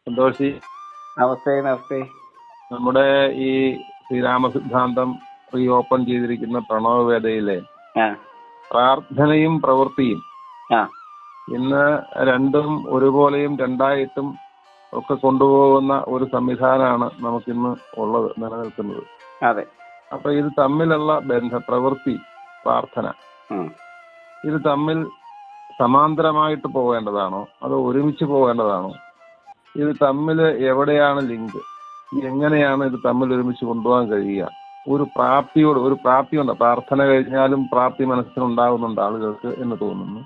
സന്തോഷി, നമസ്തേ നമസ്തേ. നമ്മുടെ ഈ ശ്രീരാമ സിദ്ധാന്തം റീ ഓപ്പൺ ചെയ്തിരിക്കുന്ന പ്രണവവേദയിലെ ആ പ്രാർത്ഥനയും പ്രവൃത്തിയും ആ ഇന്ന് രണ്ടും ഒരുപോലെയും രണ്ടായിട്ടും ഒക്കെ കൊണ്ടുപോകുന്ന ഒരു സംവിധാനമാണ് നമുക്കിന്ന് ഉള്ളത്, നിലനിൽക്കുന്നത്. അതെ. അപ്പൊ ഇത് തമ്മിലുള്ള പ്രവൃത്തി, പ്രാർത്ഥന, ഇത് തമ്മിൽ സമാന്തരമായിട്ട് പോകേണ്ടതാണോ അതോ ഒരുമിച്ച് പോകേണ്ടതാണോ? ഇത് തമ്മിൽ എവിടെയാണ് ലിങ്ക്? എങ്ങനെയാണ് ഇത് തമ്മിൽ ഒരുമിച്ച് കൊണ്ടുപോകാൻ കഴിയുക? ഒരു പ്രാപ്തിയുണ്ട്. പ്രാർത്ഥന കഴിഞ്ഞാലും പ്രാപ്തി മനസ്സിലുണ്ടാകുന്നുണ്ട് ആളുകൾക്ക് എന്ന് തോന്നുന്നു.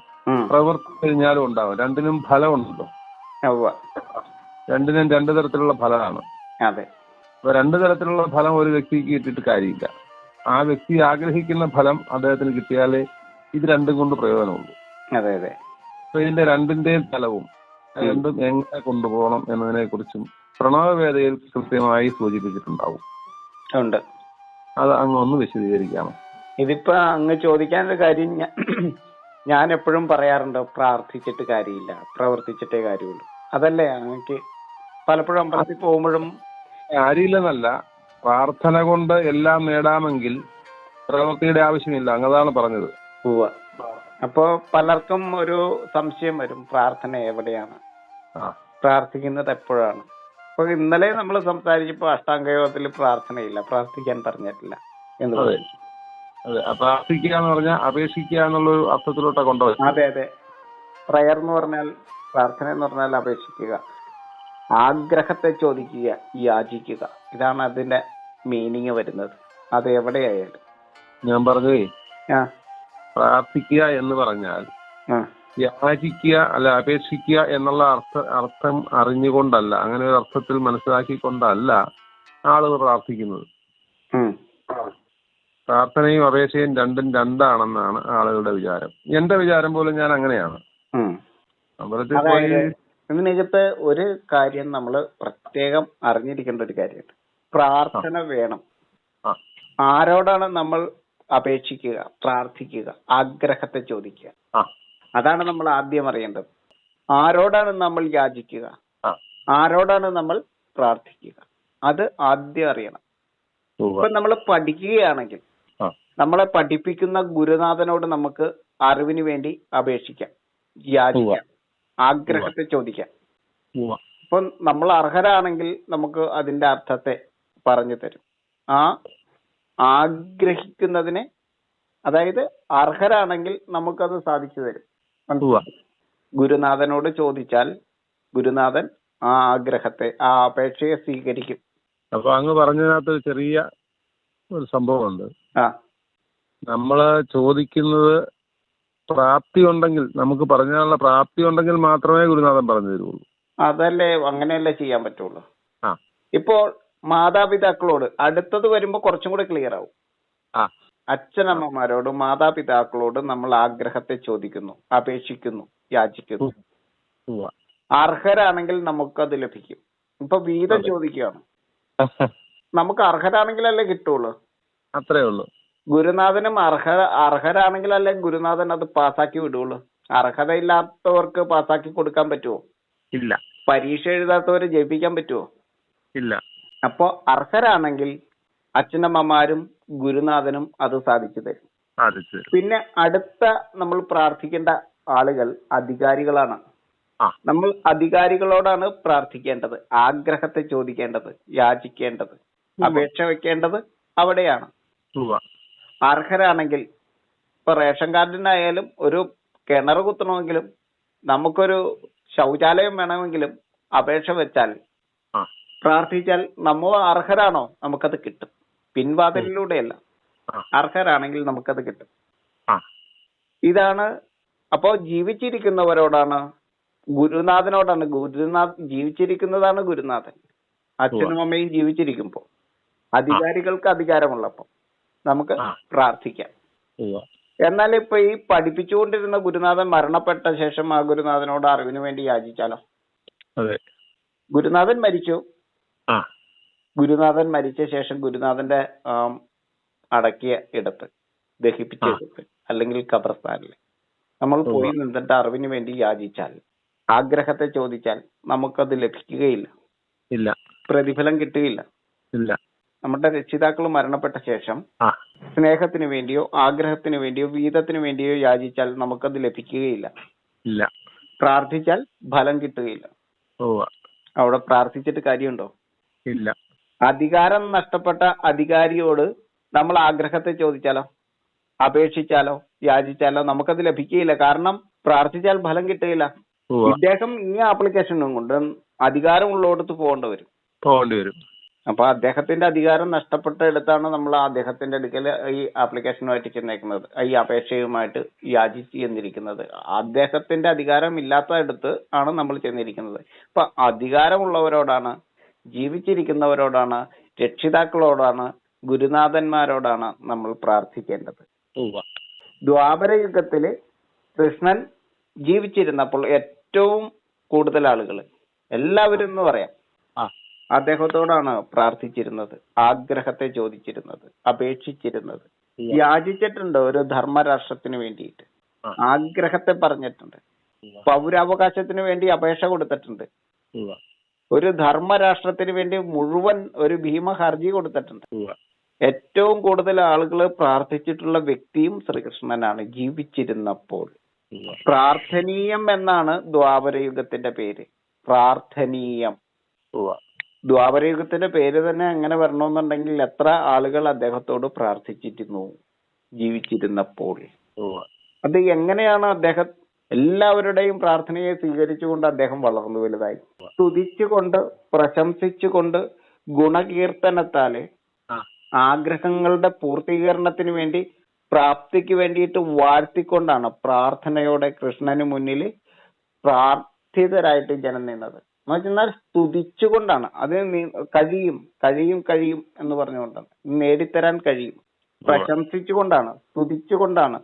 പ്രവൃത്തി കഴിഞ്ഞാലും ഉണ്ടാവും. രണ്ടിനും ഫലമുണ്ടല്ലോ. രണ്ടിനും രണ്ടു തരത്തിലുള്ള ഫലമാണ്. അപ്പൊ രണ്ടു തരത്തിലുള്ള ഫലം ഒരു വ്യക്തിക്ക് കിട്ടിയിട്ട് കാര്യമില്ല. ആ വ്യക്തി ആഗ്രഹിക്കുന്ന ഫലം അദ്ദേഹത്തിന് കിട്ടിയാലേ ഇത് രണ്ടും കൊണ്ട് പ്രയോജനമുള്ളൂ. അപ്പൊ ഇതിന്റെ രണ്ടിന്റെയും ഫലവും രണ്ടും എങ്ങനെ കൊണ്ടുപോകണം എന്നതിനെ കുറിച്ചും പ്രണവവേദയിൽ കൃത്യമായി സൂചിപ്പിച്ചിട്ടുണ്ടാവും. അത് അങ്ങ് ഒന്ന് വിശദീകരിക്കാമോ? ഇതിപ്പോ അങ്ങ് ചോദിക്കാനൊരു കാര്യം ഞാൻ എപ്പോഴും പറയാറുണ്ട്, പ്രാർത്ഥിച്ചിട്ട് കാര്യമില്ല, പ്രവർത്തിച്ചിട്ടേ കാര്യമുള്ളൂ. അതല്ലേ അങ്ങക്ക് പലപ്പോഴും അമ്പലത്തിൽ പോകുമ്പോഴും? കാര്യമില്ലെന്നല്ല, പ്രാർത്ഥന കൊണ്ട് എല്ലാം നേടാമെങ്കിൽ പ്രവൃത്തിയുടെ ആവശ്യമില്ല, അങ്ങതാണ് പറഞ്ഞത്. അപ്പോ പലർക്കും ഒരു സംശയം വരും, പ്രാർത്ഥന എവിടെയാണ്, പ്രാർത്ഥിക്കുന്നത് എപ്പോഴാണ്? അപ്പൊ ഇന്നലെ നമ്മൾ സംസാരിച്ചപ്പോ അഷ്ടാംഗയോഗത്തിൽ പ്രാർത്ഥനയില്ല, പ്രാർത്ഥിക്കാൻ പറഞ്ഞിട്ടില്ല എന്ന് പറഞ്ഞു. പ്രാർത്ഥിക്കുക എന്ന് പറഞ്ഞാൽ അപേക്ഷിക്കുക എന്നുള്ള ഒരു അർത്ഥത്തിലോട്ടാ കൊണ്ടുപോയി. അതെ. പ്രയർ എന്ന് പറഞ്ഞാൽ, പ്രാർത്ഥന എന്ന് പറഞ്ഞാൽ അപേക്ഷിക്കുക, ആഗ്രഹത്തെ ചോദിക്കുക, യാചിക്കുക. ഇതാണ് അതിന്റെ മീനിങ് വരുന്നത്. അത് എവിടെയായാലും. ഞാൻ പറഞ്ഞേ, പ്രാർത്ഥിക്കുക എന്ന് പറഞ്ഞാൽ യാചിക്കുക അല്ല അപേക്ഷിക്കുക എന്നുള്ള അർത്ഥം അറിഞ്ഞുകൊണ്ടല്ല, അങ്ങനെ ഒരു അർത്ഥത്തിൽ മനസ്സിലാക്കിക്കൊണ്ടല്ല ആളുകൾ പ്രാർത്ഥിക്കുന്നത്. പ്രാർത്ഥനയും അപേക്ഷയും രണ്ടും രണ്ടാണെന്നാണ് ആളുകളുടെ വിചാരം. എന്റെ വിചാരം പോലും ഞാൻ അങ്ങനെയാണ്. അമ്പലത്തിൽ പോയി ഇതിനകത്ത് ഒരു കാര്യം നമ്മൾ പ്രത്യേകം അറിഞ്ഞിരിക്കേണ്ട ഒരു കാര്യമുണ്ട്. പ്രാർത്ഥന വേണം. ആരോടാണ് നമ്മൾ അപേക്ഷിക്കുക, പ്രാർത്ഥിക്കുക, ആഗ്രഹത്തെ ചോദിക്കുക? അതാണ് നമ്മൾ ആദ്യം അറിയേണ്ടത്. ആരോടാണ് നമ്മൾ യാചിക്കുക, ആരോടാണ് നമ്മൾ പ്രാർത്ഥിക്കുക, അത് ആദ്യം അറിയണം. ഇപ്പൊ നമ്മൾ പഠിക്കുകയാണെങ്കിൽ നമ്മളെ പഠിപ്പിക്കുന്ന ഗുരുനാഥനോട് നമുക്ക് അറിവിന് വേണ്ടി അപേക്ഷിക്കാം, യാചിക്കാം, ആഗ്രഹത്തെ ചോദിക്കാം. ഇപ്പൊ നമ്മൾ അർഹരാണെങ്കിൽ നമുക്ക് അതിന്റെ അർത്ഥത്തെ പറഞ്ഞു തരും. ആ ആഗ്രഹിക്കുന്നതിനെ, അതായത് അർഹരാണെങ്കിൽ നമുക്കത് സാധിച്ചു തരും. ഗുരുനാഥനോട് ചോദിച്ചാൽ ഗുരുനാഥൻ ആ ആഗ്രഹത്തെ, ആ അപേക്ഷയെ സ്വീകരിക്കും. അപ്പൊ അങ്ങ് പറഞ്ഞതിനകത്ത് ചെറിയ ഒരു സംഭവമുണ്ട്. നമ്മള് ചോദിക്കുന്നത് പ്രാപ്തി ഉണ്ടെങ്കിൽ, നമുക്ക് പറഞ്ഞാലുള്ള പ്രാപ്തി ഉണ്ടെങ്കിൽ മാത്രമേ ഗുരുനാഥൻ പറഞ്ഞു തരുള്ളൂ. അതല്ലേ, അങ്ങനെയല്ലേ ചെയ്യാൻ പറ്റുള്ളൂ. ഇപ്പോൾ മാതാപിതാക്കളോട് അടുത്തത് വരുമ്പോ കുറച്ചും കൂടി ക്ലിയർ ആവും. അച്ഛനമ്മമാരോട്, മാതാപിതാക്കളോട് നമ്മൾ ആഗ്രഹത്തെ ചോദിക്കുന്നു, അപേക്ഷിക്കുന്നു, യാചിക്കുന്നു. അർഹരാണെങ്കിൽ നമുക്കത് ലഭിക്കും. ഇപ്പൊ വീതം ചോദിക്കുകയാണ്, നമുക്ക് അർഹരാണെങ്കിലല്ലേ കിട്ടുള്ളൂ. അത്രേ ഉള്ളൂ. ഗുരുനാഥനും അർഹരാണെങ്കിലല്ലേ ഗുരുനാഥൻ അത് പാസ്സാക്കി വിടുള്ളൂ. അർഹതയില്ലാത്തവർക്ക് പാസ്സാക്കി കൊടുക്കാൻ പറ്റുമോ? ഇല്ല. പരീക്ഷ എഴുതാത്തവരെ ജയിപ്പിക്കാൻ പറ്റുമോ? ഇല്ല. അപ്പോ അർഹരാണെങ്കിൽ അച്ഛനമ്മമാരും ഗുരുനാഥനും അത് സാധിച്ചു തരും. പിന്നെ അടുത്ത നമ്മൾ പ്രാർത്ഥിക്കേണ്ട ആളുകൾ അധികാരികളാണ്. നമ്മൾ അധികാരികളോടാണ് പ്രാർത്ഥിക്കേണ്ടത്, ആഗ്രഹത്തെ ചോദിക്കേണ്ടത്, യാചിക്കേണ്ടത്, അപേക്ഷ വെക്കേണ്ടത് അവിടെയാണ്. അർഹരാണെങ്കിൽ ഇപ്പൊ റേഷൻ കാർഡിനായാലും ഒരു കിണർ കുത്തണമെങ്കിലും നമുക്കൊരു ശൗചാലയം വേണമെങ്കിലും അപേക്ഷ വെച്ചാൽ, പ്രാർത്ഥിച്ചാൽ നമ്മൾ അർഹരാണോ നമുക്കത് കിട്ടും. പിൻവാതിലിലൂടെയല്ല, അർഹരാണെങ്കിൽ നമുക്കത് കിട്ടും. ഇതാണ്. അപ്പോ ജീവിച്ചിരിക്കുന്നവരോടാണ്, ഗുരുനാഥനോടാണ്. ജീവിച്ചിരിക്കുന്നതാണ് ഗുരുനാഥൻ. അച്ഛനും അമ്മയും ജീവിച്ചിരിക്കുമ്പോ, അധികാരികൾക്ക് അധികാരമുള്ളപ്പോ നമുക്ക് പ്രാർത്ഥിക്കാം. എന്നാൽ ഇപ്പൊ ഈ പഠിപ്പിച്ചുകൊണ്ടിരുന്ന ഗുരുനാഥൻ മരണപ്പെട്ട ശേഷം ആ ഗുരുനാഥനോട് അറിവിന് വേണ്ടി യാചിച്ചാലോ? ഗുരുനാഥൻ മരിച്ചു. ഗുരുനാഥൻ മരിച്ച ശേഷം ഗുരുനാഥന്റെ അടക്കിയ ഇടത്ത്, ദഹിപ്പിച്ച ഇടത്ത്, അല്ലെങ്കിൽ ഖബർസ്ഥാനിൽ നമ്മൾ പോയി നിന്നിട്ട് അറിവിന് വേണ്ടി യാചിച്ചാൽ ആഗ്രഹത്തെ ചോദിച്ചാൽ നമുക്കത് ലഭിക്കുകയില്ല, ഇല്ല, പ്രതിഫലം കിട്ടുകയില്ല. ഇല്ല. നമ്മുടെ രക്ഷിതാക്കൾ മരണപ്പെട്ട ശേഷം ആ സ്നേഹത്തിന് വേണ്ടിയോ ആഗ്രഹത്തിന് വേണ്ടിയോ വീതത്തിന് വേണ്ടിയോ യാചിച്ചാൽ നമുക്കത് ലഭിക്കുകയില്ല. ഇല്ല. പ്രാർത്ഥിച്ചാൽ ഫലം കിട്ടുകയില്ല. ഉവ്വ. അവിടെ പ്രാർത്ഥിച്ചിട്ട് കാര്യമുണ്ടോ? ഇല്ല. അധികാരം നഷ്ടപ്പെട്ട അധികാരിയോട് നമ്മൾ ആഗ്രഹത്തെ ചോദിച്ചാലോ, അപേക്ഷിച്ചാലോ, യാചിച്ചാലോ നമുക്കത് ലഭിക്കുകയില്ല. കാരണം പ്രാർത്ഥിച്ചാൽ ഫലം കിട്ടുകയില്ല. ഉവ്വ. ഇദ്ദേഹം ഈ ആപ്ലിക്കേഷനും കൊണ്ട് അധികാരമുള്ളടത്ത് പോകേണ്ടി വരും. അപ്പൊ അദ്ദേഹത്തിന്റെ അധികാരം നഷ്ടപ്പെട്ടെടുത്താണ് നമ്മൾ അദ്ദേഹത്തിന്റെ അടുക്കൽ ഈ ആപ്ലിക്കേഷനുമായിട്ട് ചെന്നേക്കുന്നത്, ഈ അപേക്ഷയുമായിട്ട് യാചിച്ച് ചെന്നിരിക്കുന്നത്. അദ്ദേഹത്തിന്റെ അധികാരം ഇല്ലാത്തടുത്ത് ആണ് നമ്മൾ ചെന്നിരിക്കുന്നത്. അപ്പൊ അധികാരമുള്ളവരോടാണ്, ജീവിച്ചിരിക്കുന്നവരോടാണ്, രക്ഷിതാക്കളോടാണ്, ഗുരുനാഥന്മാരോടാണ് നമ്മൾ പ്രാർത്ഥിക്കേണ്ടത്. ദ്വാപര യുഗത്തില് കൃഷ്ണൻ ജീവിച്ചിരുന്നപ്പോൾ ഏറ്റവും കൂടുതൽ ആളുകൾ, എല്ലാവരും എന്ന് പറയാം, അദ്ദേഹത്തോടാണ് പ്രാർത്ഥിച്ചിരുന്നത്, ആഗ്രഹത്തെ ചോദിച്ചിരുന്നത്, അപേക്ഷിച്ചിരുന്നത്. യാചിച്ചിട്ടുണ്ട് ഒരു ധർമ്മരാഷ്ട്രത്തിന് വേണ്ടിയിട്ട്, ആഗ്രഹത്തെ പറഞ്ഞിട്ടുണ്ട്, പൗരാവകാശത്തിന് വേണ്ടി അപേക്ഷ കൊടുത്തിട്ടുണ്ട്, ഒരു ധർമ്മരാഷ്ട്രത്തിന് വേണ്ടി മുഴുവൻ ഒരു ഭീമ ഹർജി കൊടുത്തിട്ടുണ്ട്. ഏറ്റവും കൂടുതൽ ആളുകൾ പ്രാർത്ഥിച്ചിട്ടുള്ള വ്യക്തിയും ശ്രീകൃഷ്ണനാണ് ജീവിച്ചിരുന്നപ്പോൾ. പ്രാർത്ഥനീയം എന്നാണ് ദ്വാപരയുഗത്തിന്റെ പേര്. പ്രാർത്ഥനീയം. ദ്വാപരയുഗത്തിന്റെ പേര് തന്നെ അങ്ങനെ വരണമെന്നുണ്ടെങ്കിൽ എത്ര ആളുകൾ അദ്ദേഹത്തോട് പ്രാർത്ഥിച്ചിരുന്നു ജീവിച്ചിരുന്നപ്പോൾ. അത് എങ്ങനെയാണ് അദ്ദേഹം എല്ലാവരുടെയും പ്രാർത്ഥനയെ സ്വീകരിച്ചുകൊണ്ട് അദ്ദേഹം വളർന്നു വലുതായി? സ്തുതിച്ചുകൊണ്ട്, പ്രശംസിച്ചുകൊണ്ട്, ഗുണകീർത്തനത്താല് ആഗ്രഹങ്ങളുടെ പൂർത്തീകരണത്തിന് വേണ്ടി, പ്രാപ്തിക്ക് വേണ്ടിയിട്ട് വാഴ്ത്തിക്കൊണ്ടാണ് പ്രാർത്ഥനയോടെ കൃഷ്ണന് മുന്നിൽ പ്രാർത്ഥിതരായിട്ട് ജനം നിന്നത്. എന്നാൽ സ്തുതിച്ചുകൊണ്ടാണ്. അത് കഴിയും എന്ന് പറഞ്ഞുകൊണ്ടാണ്, നേടിത്തരാൻ കഴിയും. പ്രശംസിച്ചുകൊണ്ടാണ്, സ്തുതിച്ചുകൊണ്ടാണ്,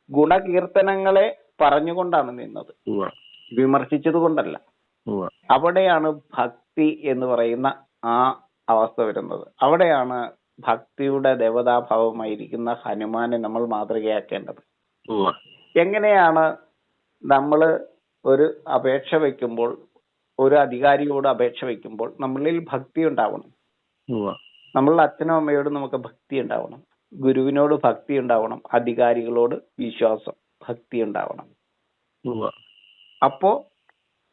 ഗുണകീർത്തനങ്ങളെ പറഞ്ഞുകൊണ്ടാണ് നിന്നത്, വിമർശിച്ചത് കൊണ്ടല്ല. അവിടെയാണ് ഭക്തി എന്ന് പറയുന്ന ആ അവസ്ഥ വരുന്നത്. അവിടെയാണ് ഭക്തിയുടെ ദേവതാഭാവമായിരിക്കുന്ന ഹനുമാനെ നമ്മൾ മാതൃകയാക്കേണ്ടത്. എങ്ങനെയാണ് നമ്മൾ ഒരു അപേക്ഷ വയ്ക്കുമ്പോൾ, ഒരു അധികാരിയോട് അപേക്ഷ വയ്ക്കുമ്പോൾ നമ്മളിൽ ഭക്തി ഉണ്ടാവണം. നമ്മളുടെ അച്ഛനും അമ്മയോട് നമുക്ക് ഭക്തി ഉണ്ടാവണം, ഗുരുവിനോട് ഭക്തി ഉണ്ടാവണം, അധികാരികളോട് വിശ്വാസം, ഭക്തി ഉണ്ടാവണം. അപ്പോ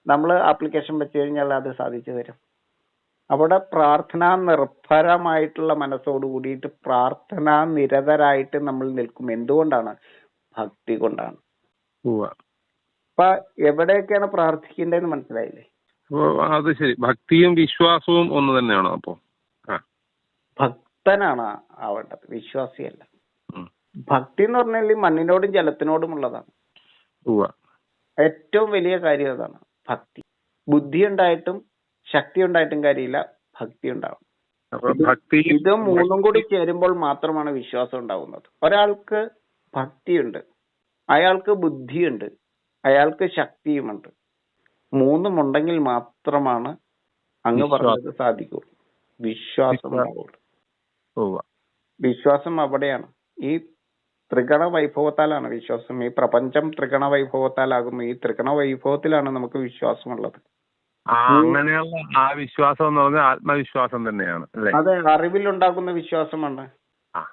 നമ്മൾ ആപ്ലിക്കേഷൻ വെച്ച് കഴിഞ്ഞാൽ അത് സാധിച്ചു തരും. അവിടെ പ്രാർത്ഥനാ നിർഭരമായിട്ടുള്ള മനസ്സോട് കൂടിയിട്ട് പ്രാർത്ഥനാ നിരതരായിട്ട് നമ്മൾ നിൽക്കും. എന്തുകൊണ്ടാണ്? ഭക്തി കൊണ്ടാണ്. അപ്പൊ എവിടെയൊക്കെയാണ് പ്രാർത്ഥിക്കേണ്ടതെന്ന് മനസ്സിലായില്ലേ? അത് ശരി. ഭക്തിയും വിശ്വാസവും ഒന്ന് തന്നെയാണോ? അപ്പോ ഭക്തനാണ് ആവേണ്ടത്, വിശ്വാസിയല്ല. ഭക്തി എന്ന് പറഞ്ഞാൽ മണ്ണിനോടും ജലത്തിനോടും ഉള്ളതാണ്. ഏറ്റവും വലിയ കാര്യം അതാണ് ഭക്തി. ബുദ്ധി ഉണ്ടായിട്ടും ശക്തി ഉണ്ടായിട്ടും കാര്യമില്ല, ഭക്തി ഉണ്ടാവണം. ഇത് മൂന്നും കൂടി ചേരുമ്പോൾ മാത്രമാണ് വിശ്വാസം ഉണ്ടാവുന്നത്. ഒരാൾക്ക് ഭക്തിയുണ്ട്, അയാൾക്ക് ബുദ്ധിയുണ്ട്, അയാൾക്ക് ശക്തിയുമുണ്ട്. മൂന്നും ഉണ്ടെങ്കിൽ മാത്രമാണ് അങ്ങ് പറഞ്ഞത് സാധിക്കുള്ളൂ, വിശ്വാസം ഉണ്ടാവുള്ളൂ. വിശ്വാസം അവിടെയാണ്. ഈ ത്രിഗണ വൈഭവത്താലാണ് വിശ്വാസം. ഈ പ്രപഞ്ചം ത്രിഗണ വൈഭവത്താലാകുന്നു. ഈ ത്രിഗണ വൈഭവത്തിലാണ് നമുക്ക് വിശ്വാസമുള്ളത്. അങ്ങനെയുള്ള ആ വിശ്വാസം എന്ന് പറഞ്ഞാൽ ആത്മവിശ്വാസം തന്നെയാണ്. അതെ, അറിവിലുണ്ടാകുന്ന വിശ്വാസമാണ്.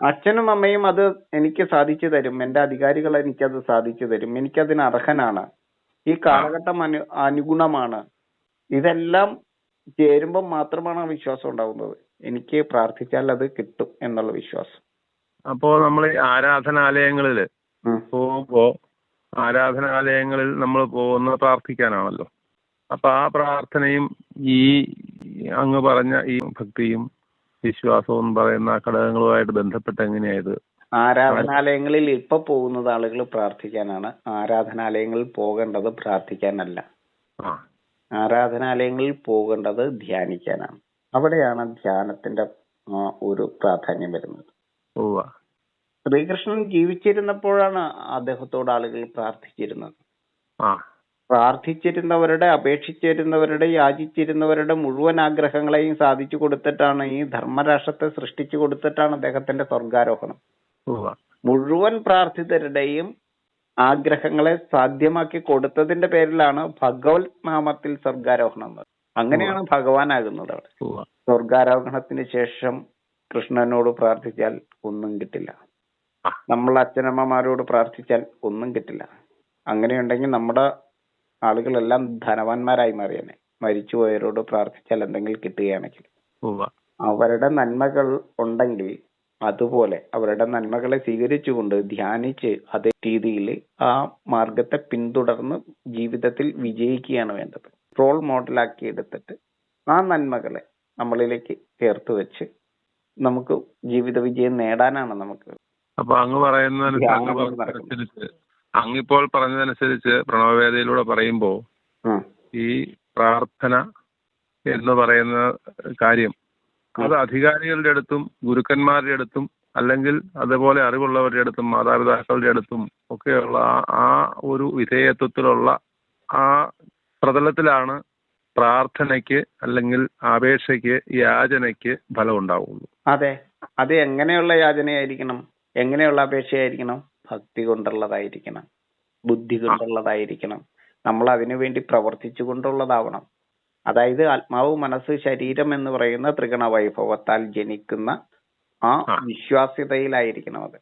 അച്ഛനും അമ്മയും അത് എനിക്ക് സാധിച്ചു തരും, എന്റെ അധികാരികൾ എനിക്കത് സാധിച്ചു തരും, എനിക്കതിന് അർഹനാണ്, ഈ കാലഘട്ടം അനുഗുണമാണ്. ഇതെല്ലാം ചേരുമ്പോൾ മാത്രമാണ് ആ വിശ്വാസം ഉണ്ടാകുന്നത്. എനിക്ക് പ്രാർത്ഥിച്ചാൽ അത് കിട്ടും എന്നുള്ള വിശ്വാസം. അപ്പോ നമ്മൾ ആരാധനാലയങ്ങളിൽ പോകുമ്പോ, ആരാധനാലയങ്ങളിൽ നമ്മൾ പോകുന്ന പ്രാർത്ഥിക്കാനാണല്ലോ. അപ്പൊ ആ പ്രാർത്ഥനയും ഈ അങ്ങ് പറഞ്ഞ ഈ ഭക്തിയും വിശ്വാസവും പറയുന്ന ഘടകങ്ങളുമായിട്ട് ബന്ധപ്പെട്ട് എങ്ങനെയായത്? ആരാധനാലയങ്ങളിൽ ഇപ്പൊ പോകുന്നത് ആളുകൾ പ്രാർത്ഥിക്കാനാണ്. ആരാധനാലയങ്ങളിൽ പോകേണ്ടത് പ്രാർത്ഥിക്കാനല്ല. ആരാധനാലയങ്ങളിൽ പോകേണ്ടത് ധ്യാനിക്കാനാണ്. അവിടെയാണ് ധ്യാനത്തിന്റെ ഒരു പ്രാധാന്യം വരുന്നത്. ശ്രീകൃഷ്ണൻ ജീവിച്ചിരുന്നപ്പോഴാണ് അദ്ദേഹത്തോട് ആളുകൾ പ്രാർത്ഥിച്ചിരുന്നത്. പ്രാർത്ഥിച്ചിരുന്നവരുടെ, അപേക്ഷിച്ചിരുന്നവരുടെ, യാചിച്ചിരുന്നവരുടെ മുഴുവൻ ആഗ്രഹങ്ങളെയും സാധിച്ചു കൊടുത്തിട്ടാണ്, ഈ ധർമ്മരാഷ്ട്രത്തെ സൃഷ്ടിച്ചു കൊടുത്തിട്ടാണ് അദ്ദേഹത്തിന്റെ സ്വർഗാരോഹണം. മുഴുവൻ പ്രാർത്ഥിതരുടെയും ആഗ്രഹങ്ങളെ സാധ്യമാക്കി കൊടുത്തതിന്റെ പേരിലാണ് ഭഗവത് നാമത്തിൽ സ്വർഗാരോഹണം എന്നത്. അങ്ങനെയാണ് ഭഗവാനാകുന്നത്. അവിടെ സ്വർഗാരോഹണത്തിന് ശേഷം കൃഷ്ണനോട് പ്രാർത്ഥിച്ചാൽ ഒന്നും കിട്ടില്ല. നമ്മൾ അച്ഛനമ്മമാരോട് പ്രാർത്ഥിച്ചാൽ ഒന്നും കിട്ടില്ല. അങ്ങനെയുണ്ടെങ്കിൽ നമ്മുടെ ആളുകളെല്ലാം ധനവാന്മാരായി മാറിയനെ. മരിച്ചുപോയവരോട് പ്രാർത്ഥിച്ചാൽ എന്തെങ്കിലും കിട്ടുകയാണെങ്കിൽ അവരുടെ നന്മകൾ ഉണ്ടെങ്കിൽ അതുപോലെ അവരുടെ നന്മകളെ സ്വീകരിച്ചുകൊണ്ട് ധ്യാനിച്ച് അതേ രീതിയിൽ ആ മാർഗത്തെ പിന്തുടർന്ന് ജീവിതത്തിൽ വിജയിക്കുകയാണ് വേണ്ടത്. റോൾ മോഡലാക്കി എടുത്തിട്ട് ആ നന്മകളെ നമ്മളിലേക്ക് ചേർത്ത് വെച്ച് നമുക്ക് ജീവിത വിജയം നേടാനാണ് നമുക്ക്. അപ്പൊ അങ്ങിപ്പോൾ പറഞ്ഞതനുസരിച്ച് പ്രണവവേദയിലൂടെ പറയുമ്പോ ഈ പ്രാർത്ഥന എന്ന് പറയുന്ന കാര്യം അത് അധികാരികളുടെ അടുത്തും ഗുരുക്കന്മാരുടെ അടുത്തും അല്ലെങ്കിൽ അതുപോലെ അറിവുള്ളവരുടെ അടുത്തും മാതാപിതാക്കളുടെ അടുത്തും ഒക്കെയുള്ള ആ ഒരു വിധേയത്വത്തിലുള്ള ആ പ്രതലത്തിലാണ് പ്രാർത്ഥനയ്ക്ക് അല്ലെങ്കിൽ അപേക്ഷയ്ക്ക് യാചനയ്ക്ക് ഫലം ഉണ്ടാവുള്ളൂ. അതെ, അത് എങ്ങനെയുള്ള യാചനയായിരിക്കണം, എങ്ങനെയുള്ള അപേക്ഷയായിരിക്കണം? ഭക്തി കൊണ്ടുള്ളതായിരിക്കണം, ബുദ്ധി കൊണ്ടുള്ളതായിരിക്കണം, നമ്മൾ അതിനു വേണ്ടി പ്രവർത്തിച്ചു കൊണ്ടുള്ളതാവണം. അതായത് ആത്മാവ്, മനസ്സ്, ശരീരം എന്ന് പറയുന്ന ത്രിഗുണ വൈഭവത്താൽ ജനിക്കുന്ന ആ വിശ്വാസ്യതയിലായിരിക്കണം അത്.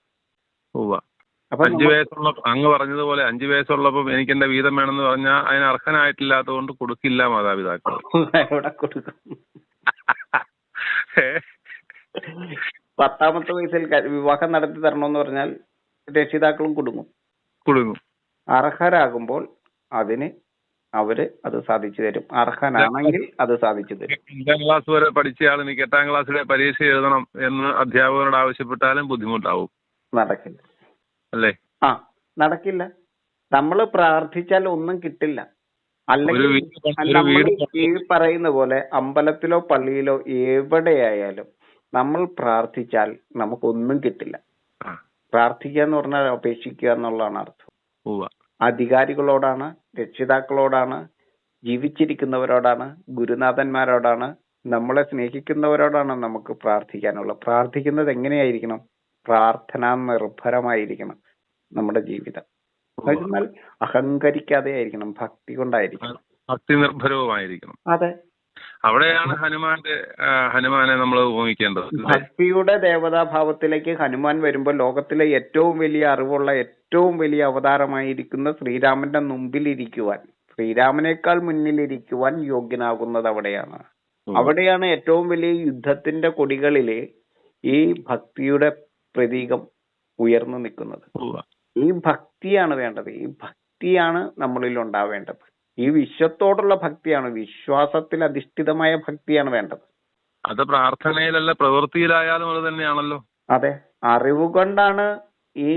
അപ്പൊ 5 വയസ്സുള്ള അങ്ങ് പറഞ്ഞതുപോലെ 5 വയസ്സുള്ളപ്പോ എനിക്ക് എന്റെ വീതം വേണമെന്ന് പറഞ്ഞാൽ അതിന് അർഹനായിട്ടില്ലാത്തത് കൊണ്ട് കൊടുക്കില്ല മാതാപിതാക്കൾ. എവിടെ കൊടുക്കും? 10ാമത്തെ വയസ്സിൽ വിവാഹം നടത്തി തരണമെന്ന് പറഞ്ഞാൽ രക്ഷിതാക്കളും കുടുങ്ങും. അർഹരാകുമ്പോൾ അതിന് അവര് അത് സാധിച്ചു തരും. അർഹനാണെങ്കിൽ അത് സാധിച്ചു തരും. 8ാം ക്ലാസ് വരെ പഠിച്ചയാൾ എനിക്ക് 8ാം ക്ലാസ്സിലെ പരീക്ഷ എഴുതണം എന്ന് അധ്യാപകരോട് ആവശ്യപ്പെട്ടാലും ബുദ്ധിമുട്ടാവും. നടക്കില്ല അല്ലേ? നടക്കില്ല. നമ്മൾ പ്രാർത്ഥിച്ചാൽ ഒന്നും കിട്ടില്ല. അല്ലെങ്കിൽ ഈ പറയുന്ന പോലെ അമ്പലത്തിലോ പള്ളിയിലോ എവിടെയായാലും നമ്മൾ പ്രാർത്ഥിച്ചാൽ നമുക്കൊന്നും കിട്ടില്ല. പ്രാർത്ഥിക്കുക എന്ന് പറഞ്ഞാൽ അപേക്ഷിക്കുക എന്നുള്ളതാണ് അർത്ഥം. അധികാരികളോടാണ്, രക്ഷിതാക്കളോടാണ്, ജീവിച്ചിരിക്കുന്നവരോടാണ്, ഗുരുനാഥന്മാരോടാണ്, നമ്മളെ സ്നേഹിക്കുന്നവരോടാണ് നമുക്ക് പ്രാർത്ഥിക്കാനുള്ളത്. പ്രാർത്ഥിക്കുന്നത് എങ്ങനെയായിരിക്കണം? പ്രാർത്ഥനാ നിർഭരമായിരിക്കണം നമ്മുടെ ജീവിതം. എന്നാൽ അഹങ്കരിക്കാതെ ആയിരിക്കണം, ഭക്തി കൊണ്ടായിരിക്കണം, ഭക്തി നിർഭരവുമായിരിക്കണം. അതെ, അവിടെയാണ് ഹനുമാനെ നമ്മൾ ഉപയോഗിക്കേണ്ടത്. ഭക്തിയുടെ ദേവതാഭാവത്തിലേക്ക് ഹനുമാൻ വരുമ്പോൾ ലോകത്തിലെ ഏറ്റവും വലിയ അറിവുള്ള ഏറ്റവും വലിയ അവതാരമായിരിക്കുന്ന ശ്രീരാമന്റെ മുമ്പിലിരിക്കുവാൻ, ശ്രീരാമനേക്കാൾ മുന്നിലിരിക്കുവാൻ യോഗ്യനാകുന്നത് അവിടെയാണ്. അവിടെയാണ് ഏറ്റവും വലിയ യുദ്ധത്തിന്റെ കൊടികളില് ഈ ഭക്തിയുടെ പ്രതീകം ഉയർന്നു നിൽക്കുന്നത്. ഈ ഭക്തിയാണ് വേണ്ടത്. ഈ ഭക്തിയാണ് നമ്മളിൽ ഉണ്ടാവേണ്ടത്. ഈ വിശ്വത്തോടുള്ള ഭക്തിയാണ്, വിശ്വാസത്തിൽ അധിഷ്ഠിതമായ ഭക്തിയാണ് വേണ്ടത്. അത് പ്രാർത്ഥനയിലല്ല പ്രവൃത്തിയിലായാലും അത് തന്നെയാണല്ലോ. അതെ, അറിവ് കൊണ്ടാണ് ഈ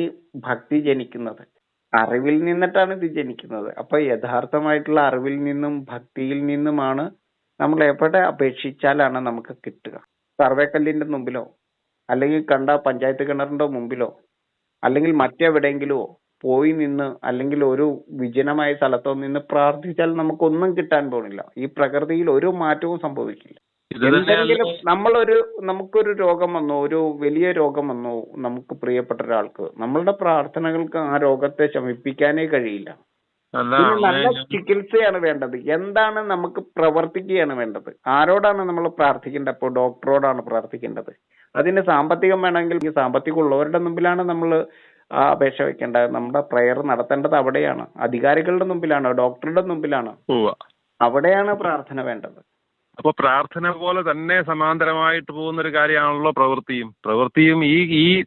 ഭക്തി ജനിക്കുന്നത്. അറിവിൽ നിന്നിട്ടാണ് ഇത് ജനിക്കുന്നത്. അപ്പൊ യഥാർത്ഥമായിട്ടുള്ള അറിവിൽ നിന്നും ഭക്തിയിൽ നിന്നുമാണ് നമ്മൾ എവിടെ അപേക്ഷിച്ചാലാണ് നമുക്ക് കിട്ടുക. സർവേക്കല്ലിന്റെ മുമ്പിലോ അല്ലെങ്കിൽ കണ്ട പഞ്ചായത്ത് കിണറിന്റെ മുമ്പിലോ അല്ലെങ്കിൽ മറ്റെവിടെയെങ്കിലോ പോയി നിന്ന് അല്ലെങ്കിൽ ഒരു വിജനമായ സ്ഥലത്തോ നിന്ന് പ്രാർത്ഥിച്ചാൽ നമുക്കൊന്നും കിട്ടാൻ പോണില്ല. ഈ പ്രകൃതിയിൽ ഒരു മാറ്റവും സംഭവിക്കില്ല. എന്തെങ്കിലും നമുക്കൊരു രോഗം വന്നോ, ഒരു വലിയ രോഗം വന്നോ നമുക്ക് പ്രിയപ്പെട്ട ഒരാൾക്ക്, നമ്മളുടെ പ്രാർത്ഥനകൾക്ക് ആ രോഗത്തെ ശമിപ്പിക്കാനേ കഴിയില്ല. നല്ല ചികിത്സയാണ് വേണ്ടത്. എന്താണ് നമുക്ക് പ്രവർത്തിക്കുകയാണ് വേണ്ടത്. ആരോടാണ് നമ്മൾ പ്രാർത്ഥിക്കേണ്ടത്? അപ്പോൾ ഡോക്ടറോടാണ് പ്രാർത്ഥിക്കേണ്ടത്. അതിന് സാമ്പത്തികം വേണമെങ്കിൽ സാമ്പത്തികം ഉള്ളവരുടെ മുമ്പിലാണ് നമ്മൾ ആ അപേക്ഷ വെക്കേണ്ടത്. നമ്മുടെ പ്രയർ നടത്തേണ്ടത് അവിടെയാണ്, അധികാരികളുടെ മുമ്പിലാണ്, ഡോക്ടറുടെ മുമ്പിലാണ്. അവിടെയാണ് പ്രാർത്ഥന വേണ്ടത്. അപ്പൊ പ്രാർത്ഥന പോലെ തന്നെ സമാന്തരമായിട്ട് പോകുന്ന ഒരു കാര്യമാണല്ലോ പ്രവൃത്തിയും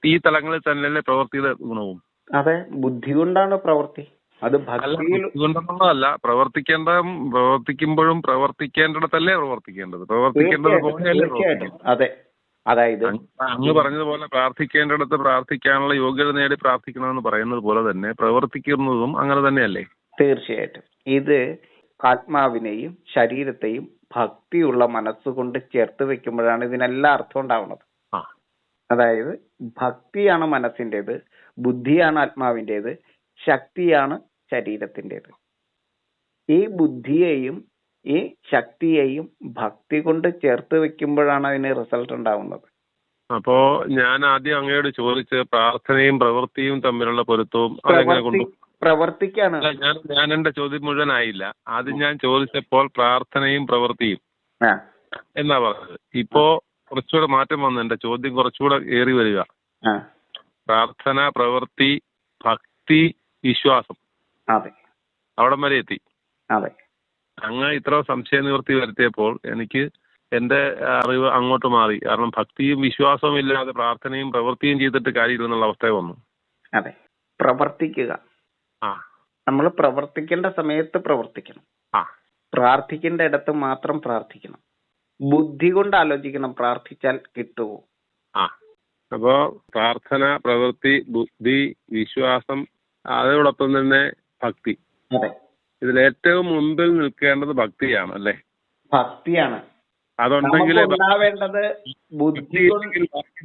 ഈ തലങ്ങളിൽ തന്നെയല്ലേ പ്രവൃത്തിയുടെ ഗുണവും. അതെ, ബുദ്ധി കൊണ്ടാണ് പ്രവൃത്തി. അത് കൊണ്ടെന്നുള്ളതല്ല, പ്രവർത്തിക്കുമ്പോഴും പ്രവർത്തിക്കേണ്ടിടത്തല്ലേ പ്രവർത്തിക്കേണ്ടത്. പ്രവർത്തിക്കേണ്ടത് പോലെയല്ലേ. അതെ, അതായത് അങ്ങ് പറഞ്ഞതുപോലെ പ്രാർത്ഥിക്കേണ്ടിടത്ത് പ്രാർത്ഥിക്കാനുള്ള യോഗ്യത നേടി പ്രാർത്ഥിക്കണമെന്ന് പറയുന്നത് പോലെ തന്നെ പ്രവർത്തിക്കുന്നതും അങ്ങനെ തന്നെയല്ലേ? തീർച്ചയായിട്ടും. ഇത് ആത്മാവിനെയും ശരീരത്തെയും ഭക്തിയുള്ള മനസ്സുകൊണ്ട് ചേർത്ത് വെക്കുമ്പോഴാണ് ഇതിനെല്ലാം അർത്ഥം ഉണ്ടാവുന്നത്. അതായത് ഭക്തിയാണ് മനസ്സിന്റേത്, ബുദ്ധിയാണ് ആത്മാവിന്റേത്, ശക്തിയാണ് ശരീരത്തിന്റേത്. ഈ ബുദ്ധിയെയും ഈ ശക്തിയെയും ഭക്തി കൊണ്ട് ചേർത്ത് വെക്കുമ്പോഴാണ് അതിന് റിസൾട്ട് ഉണ്ടാവുന്നത്. അപ്പോ ഞാൻ ആദ്യം അങ്ങയോട് ചോദിച്ച് പ്രാർത്ഥനയും പ്രവൃത്തിയും തമ്മിലുള്ള പൊരുത്തവും പ്രവർത്തിക്കാണ്. ഞാൻ എന്റെ ചോദ്യം മുഴുവനായില്ല. ആദ്യം ഞാൻ ചോദിച്ചപ്പോൾ പ്രാർത്ഥനയും പ്രവൃത്തിയും എന്നാ പറഞ്ഞത്. ഇപ്പോ കുറച്ചുകൂടെ മാറ്റം വന്നു, എന്റെ ചോദ്യം കുറച്ചുകൂടെ ഏറി വരിക. പ്രാർത്ഥന, പ്രവൃത്തി, ഭക്തി, വിശ്വാസം, അതെ, അവിടം വരെ എത്തി. അതെ. അങ്ങ് ഇത്ര സംശയ നിവൃത്തി വരുത്തിയപ്പോൾ എനിക്ക് എന്റെ അറിവ് അങ്ങോട്ട് മാറി. കാരണം ഭക്തിയും വിശ്വാസവും ഇല്ലാതെ പ്രാർത്ഥനയും പ്രവൃത്തിയും ചെയ്തിട്ട് കാര്യമില്ലെന്നുള്ള അവസ്ഥ വന്നു. അതെ, പ്രവർത്തിക്കുക. നമ്മൾ പ്രവർത്തിക്കേണ്ട സമയത്ത് പ്രവർത്തിക്കണം. പ്രാർത്ഥിക്കേണ്ട ഇടത്ത് മാത്രം പ്രാർത്ഥിക്കണം. ബുദ്ധി കൊണ്ട് ആലോചിക്കണം, പ്രാർത്ഥിച്ചാൽ കിട്ടുമോ. അപ്പോ പ്രാർത്ഥന, പ്രവൃത്തി, ബുദ്ധി, വിശ്വാസം, അതോടൊപ്പം തന്നെ ഭക്തി. അതെ, ഇതിൽ ഏറ്റവും മുമ്പിൽ നിൽക്കേണ്ടത് ഭക്തിയാണ് അല്ലേ? ഭക്തിയാണ്. അതുണ്ടെങ്കിൽ ഉണ്ടാവേണ്ടത് ബുദ്ധി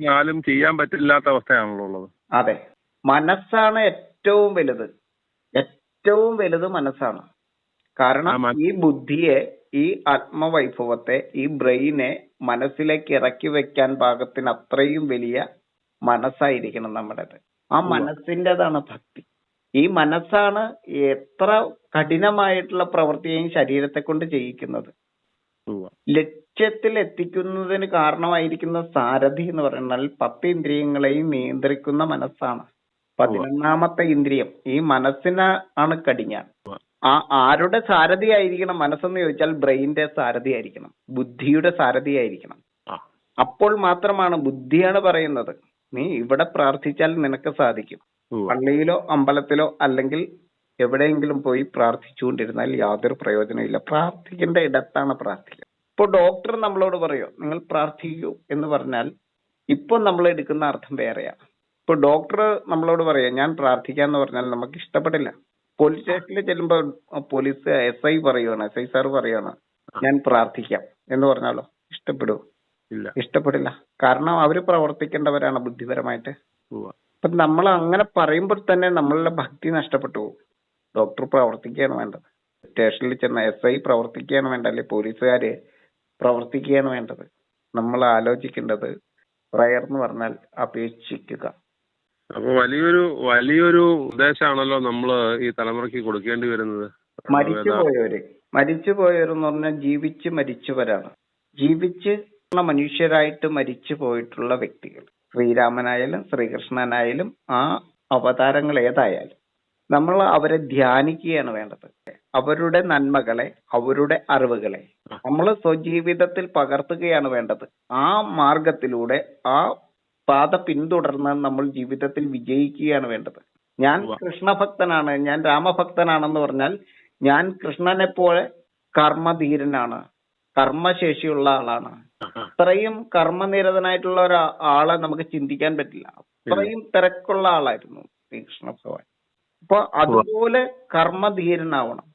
നാലും ചെയ്യാൻ പറ്റില്ലാത്ത അവസ്ഥയാണല്ലോ ഉള്ളത്. അതെ, മനസ്സാണ് ഏറ്റവും വലുത്. ഏറ്റവും വലുത് മനസ്സാണ്. കാരണം ഈ ബുദ്ധിയെ, ഈ ആത്മവൈഭവത്തെ, ഈ ബ്രെയിനെ മനസ്സിലേക്ക് ഇറക്കി വെക്കാൻ പാകത്തിന് അത്രയും വലിയ മനസ്സായിരിക്കണം നമ്മുടേത്. ആ മനസ്സിൻ്റെതാണ് ഭക്തി. ഈ മനസ്സാണ് എത്ര കഠിനമായിട്ടുള്ള പ്രവൃത്തിയെയും ശരീരത്തെ കൊണ്ട് ചെയ്യിക്കുന്നത്. ലക്ഷ്യത്തിൽ എത്തിക്കുന്നതിന് കാരണമായിരിക്കുന്ന സാരഥി എന്ന് പറഞ്ഞാൽ 10 ഇന്ദ്രിയങ്ങളെയും നിയന്ത്രിക്കുന്ന മനസ്സാണ്. 11ാമത്തെ ഇന്ദ്രിയം ഈ മനസ്സിനാണ് കടിഞ്ഞാൻ. ആരുടെ സാരഥി ആയിരിക്കണം മനസ്സെന്ന് ചോദിച്ചാൽ ബ്രെയിന്റെ സാരഥി ആയിരിക്കണം, ബുദ്ധിയുടെ സാരഥി ആയിരിക്കണം. അപ്പോൾ മാത്രമാണ് ബുദ്ധിയാണ് പറയുന്നത് നീ ഇവിടെ പ്രാർത്ഥിച്ചാൽ നിനക്ക് സാധിക്കും. പള്ളിയിലോ അമ്പലത്തിലോ അല്ലെങ്കിൽ എവിടെയെങ്കിലും പോയി പ്രാർത്ഥിച്ചുകൊണ്ടിരുന്നാൽ യാതൊരു പ്രയോജനമില്ല. പ്രാർത്ഥിക്കേണ്ട ഇടത്താണ് പ്രാർത്ഥിക്കുക. ഇപ്പൊ ഡോക്ടർ നമ്മളോട് പറയോ നിങ്ങൾ പ്രാർത്ഥിക്കൂ എന്ന് പറഞ്ഞാൽ ഇപ്പൊ നമ്മൾ എടുക്കുന്ന അർത്ഥം വേറെയാണ്. ഇപ്പൊ ഡോക്ടർ നമ്മളോട് പറയാ ഞാൻ പ്രാർത്ഥിക്കാന്ന് പറഞ്ഞാൽ നമുക്ക് ഇഷ്ടപ്പെടില്ല. പോലീസ് സ്റ്റേഷനിൽ ചെല്ലുമ്പോ പോലീസ് SI പറയുവാണ്, SI സാർ പറയുവാണ് ഞാൻ പ്രാർത്ഥിക്കാം എന്ന് പറഞ്ഞാലോ ഇഷ്ടപ്പെടുവോ? ഇഷ്ടപ്പെടില്ല. കാരണം അവര് പ്രവർത്തിക്കേണ്ടവരാണ് ബുദ്ധിപരമായിട്ട്. അപ്പൊ നമ്മൾ അങ്ങനെ പറയുമ്പോൾ തന്നെ നമ്മളുടെ ഭക്തി നഷ്ടപ്പെട്ടു പോകും. ഡോക്ടർ പ്രവർത്തിക്കുകയാണ് വേണ്ടത്, സ്റ്റേഷനിൽ ചെന്ന SI പ്രവർത്തിക്കുകയാണ് വേണ്ടത്, അല്ലെ പോലീസുകാര് പ്രവർത്തിക്കുകയാണ് വേണ്ടത്. നമ്മൾ ആലോചിക്കേണ്ടത് പ്രയർ എന്ന് പറഞ്ഞാൽ അപേക്ഷിക്കുക. അപ്പൊ വലിയൊരു ഉപദേശമാണല്ലോ നമ്മള് ഈ തലമുറയ്ക്ക് കൊടുക്കേണ്ടി വരുന്നത്. മരിച്ചുപോയവരെന്ന് പറഞ്ഞാൽ ജീവിച്ച് മരിച്ചവരാണ്. ജീവിച്ച് മനുഷ്യരായിട്ട് മരിച്ചു പോയിട്ടുള്ള വ്യക്തികൾ, ശ്രീരാമനായാലും ശ്രീകൃഷ്ണനായാലും ആ അവതാരങ്ങൾ ഏതായാലും നമ്മൾ അവരെ ധ്യാനിക്കുകയാണ് വേണ്ടത്. അവരുടെ നന്മകളെ, അവരുടെ അറിവുകളെ നമ്മൾ സ്വജീവിതത്തിൽ പകർത്തുകയാണ് വേണ്ടത്. ആ മാർഗത്തിലൂടെ ആ പാത പിന്തുടർന്ന് നമ്മൾ ജീവിതത്തിൽ വിജയിക്കുകയാണ് വേണ്ടത്. ഞാൻ കൃഷ്ണഭക്തനാണ്, ഞാൻ രാമഭക്തനാണെന്ന് പറഞ്ഞാൽ ഞാൻ കൃഷ്ണനെ പോലെ കർമ്മധീരനാണ്, കർമ്മശേഷിയുള്ള ആളാണ്. അത്രയും കർമ്മനിരതനായിട്ടുള്ള ഒരാളെ നമുക്ക് ചിന്തിക്കാൻ പറ്റില്ല. അത്രയും തിരക്കുള്ള ആളായിരുന്നു ശ്രീകൃഷ്ണ ഭഗവാൻ. അപ്പൊ അതുപോലെ കർമ്മധീരനാവണം.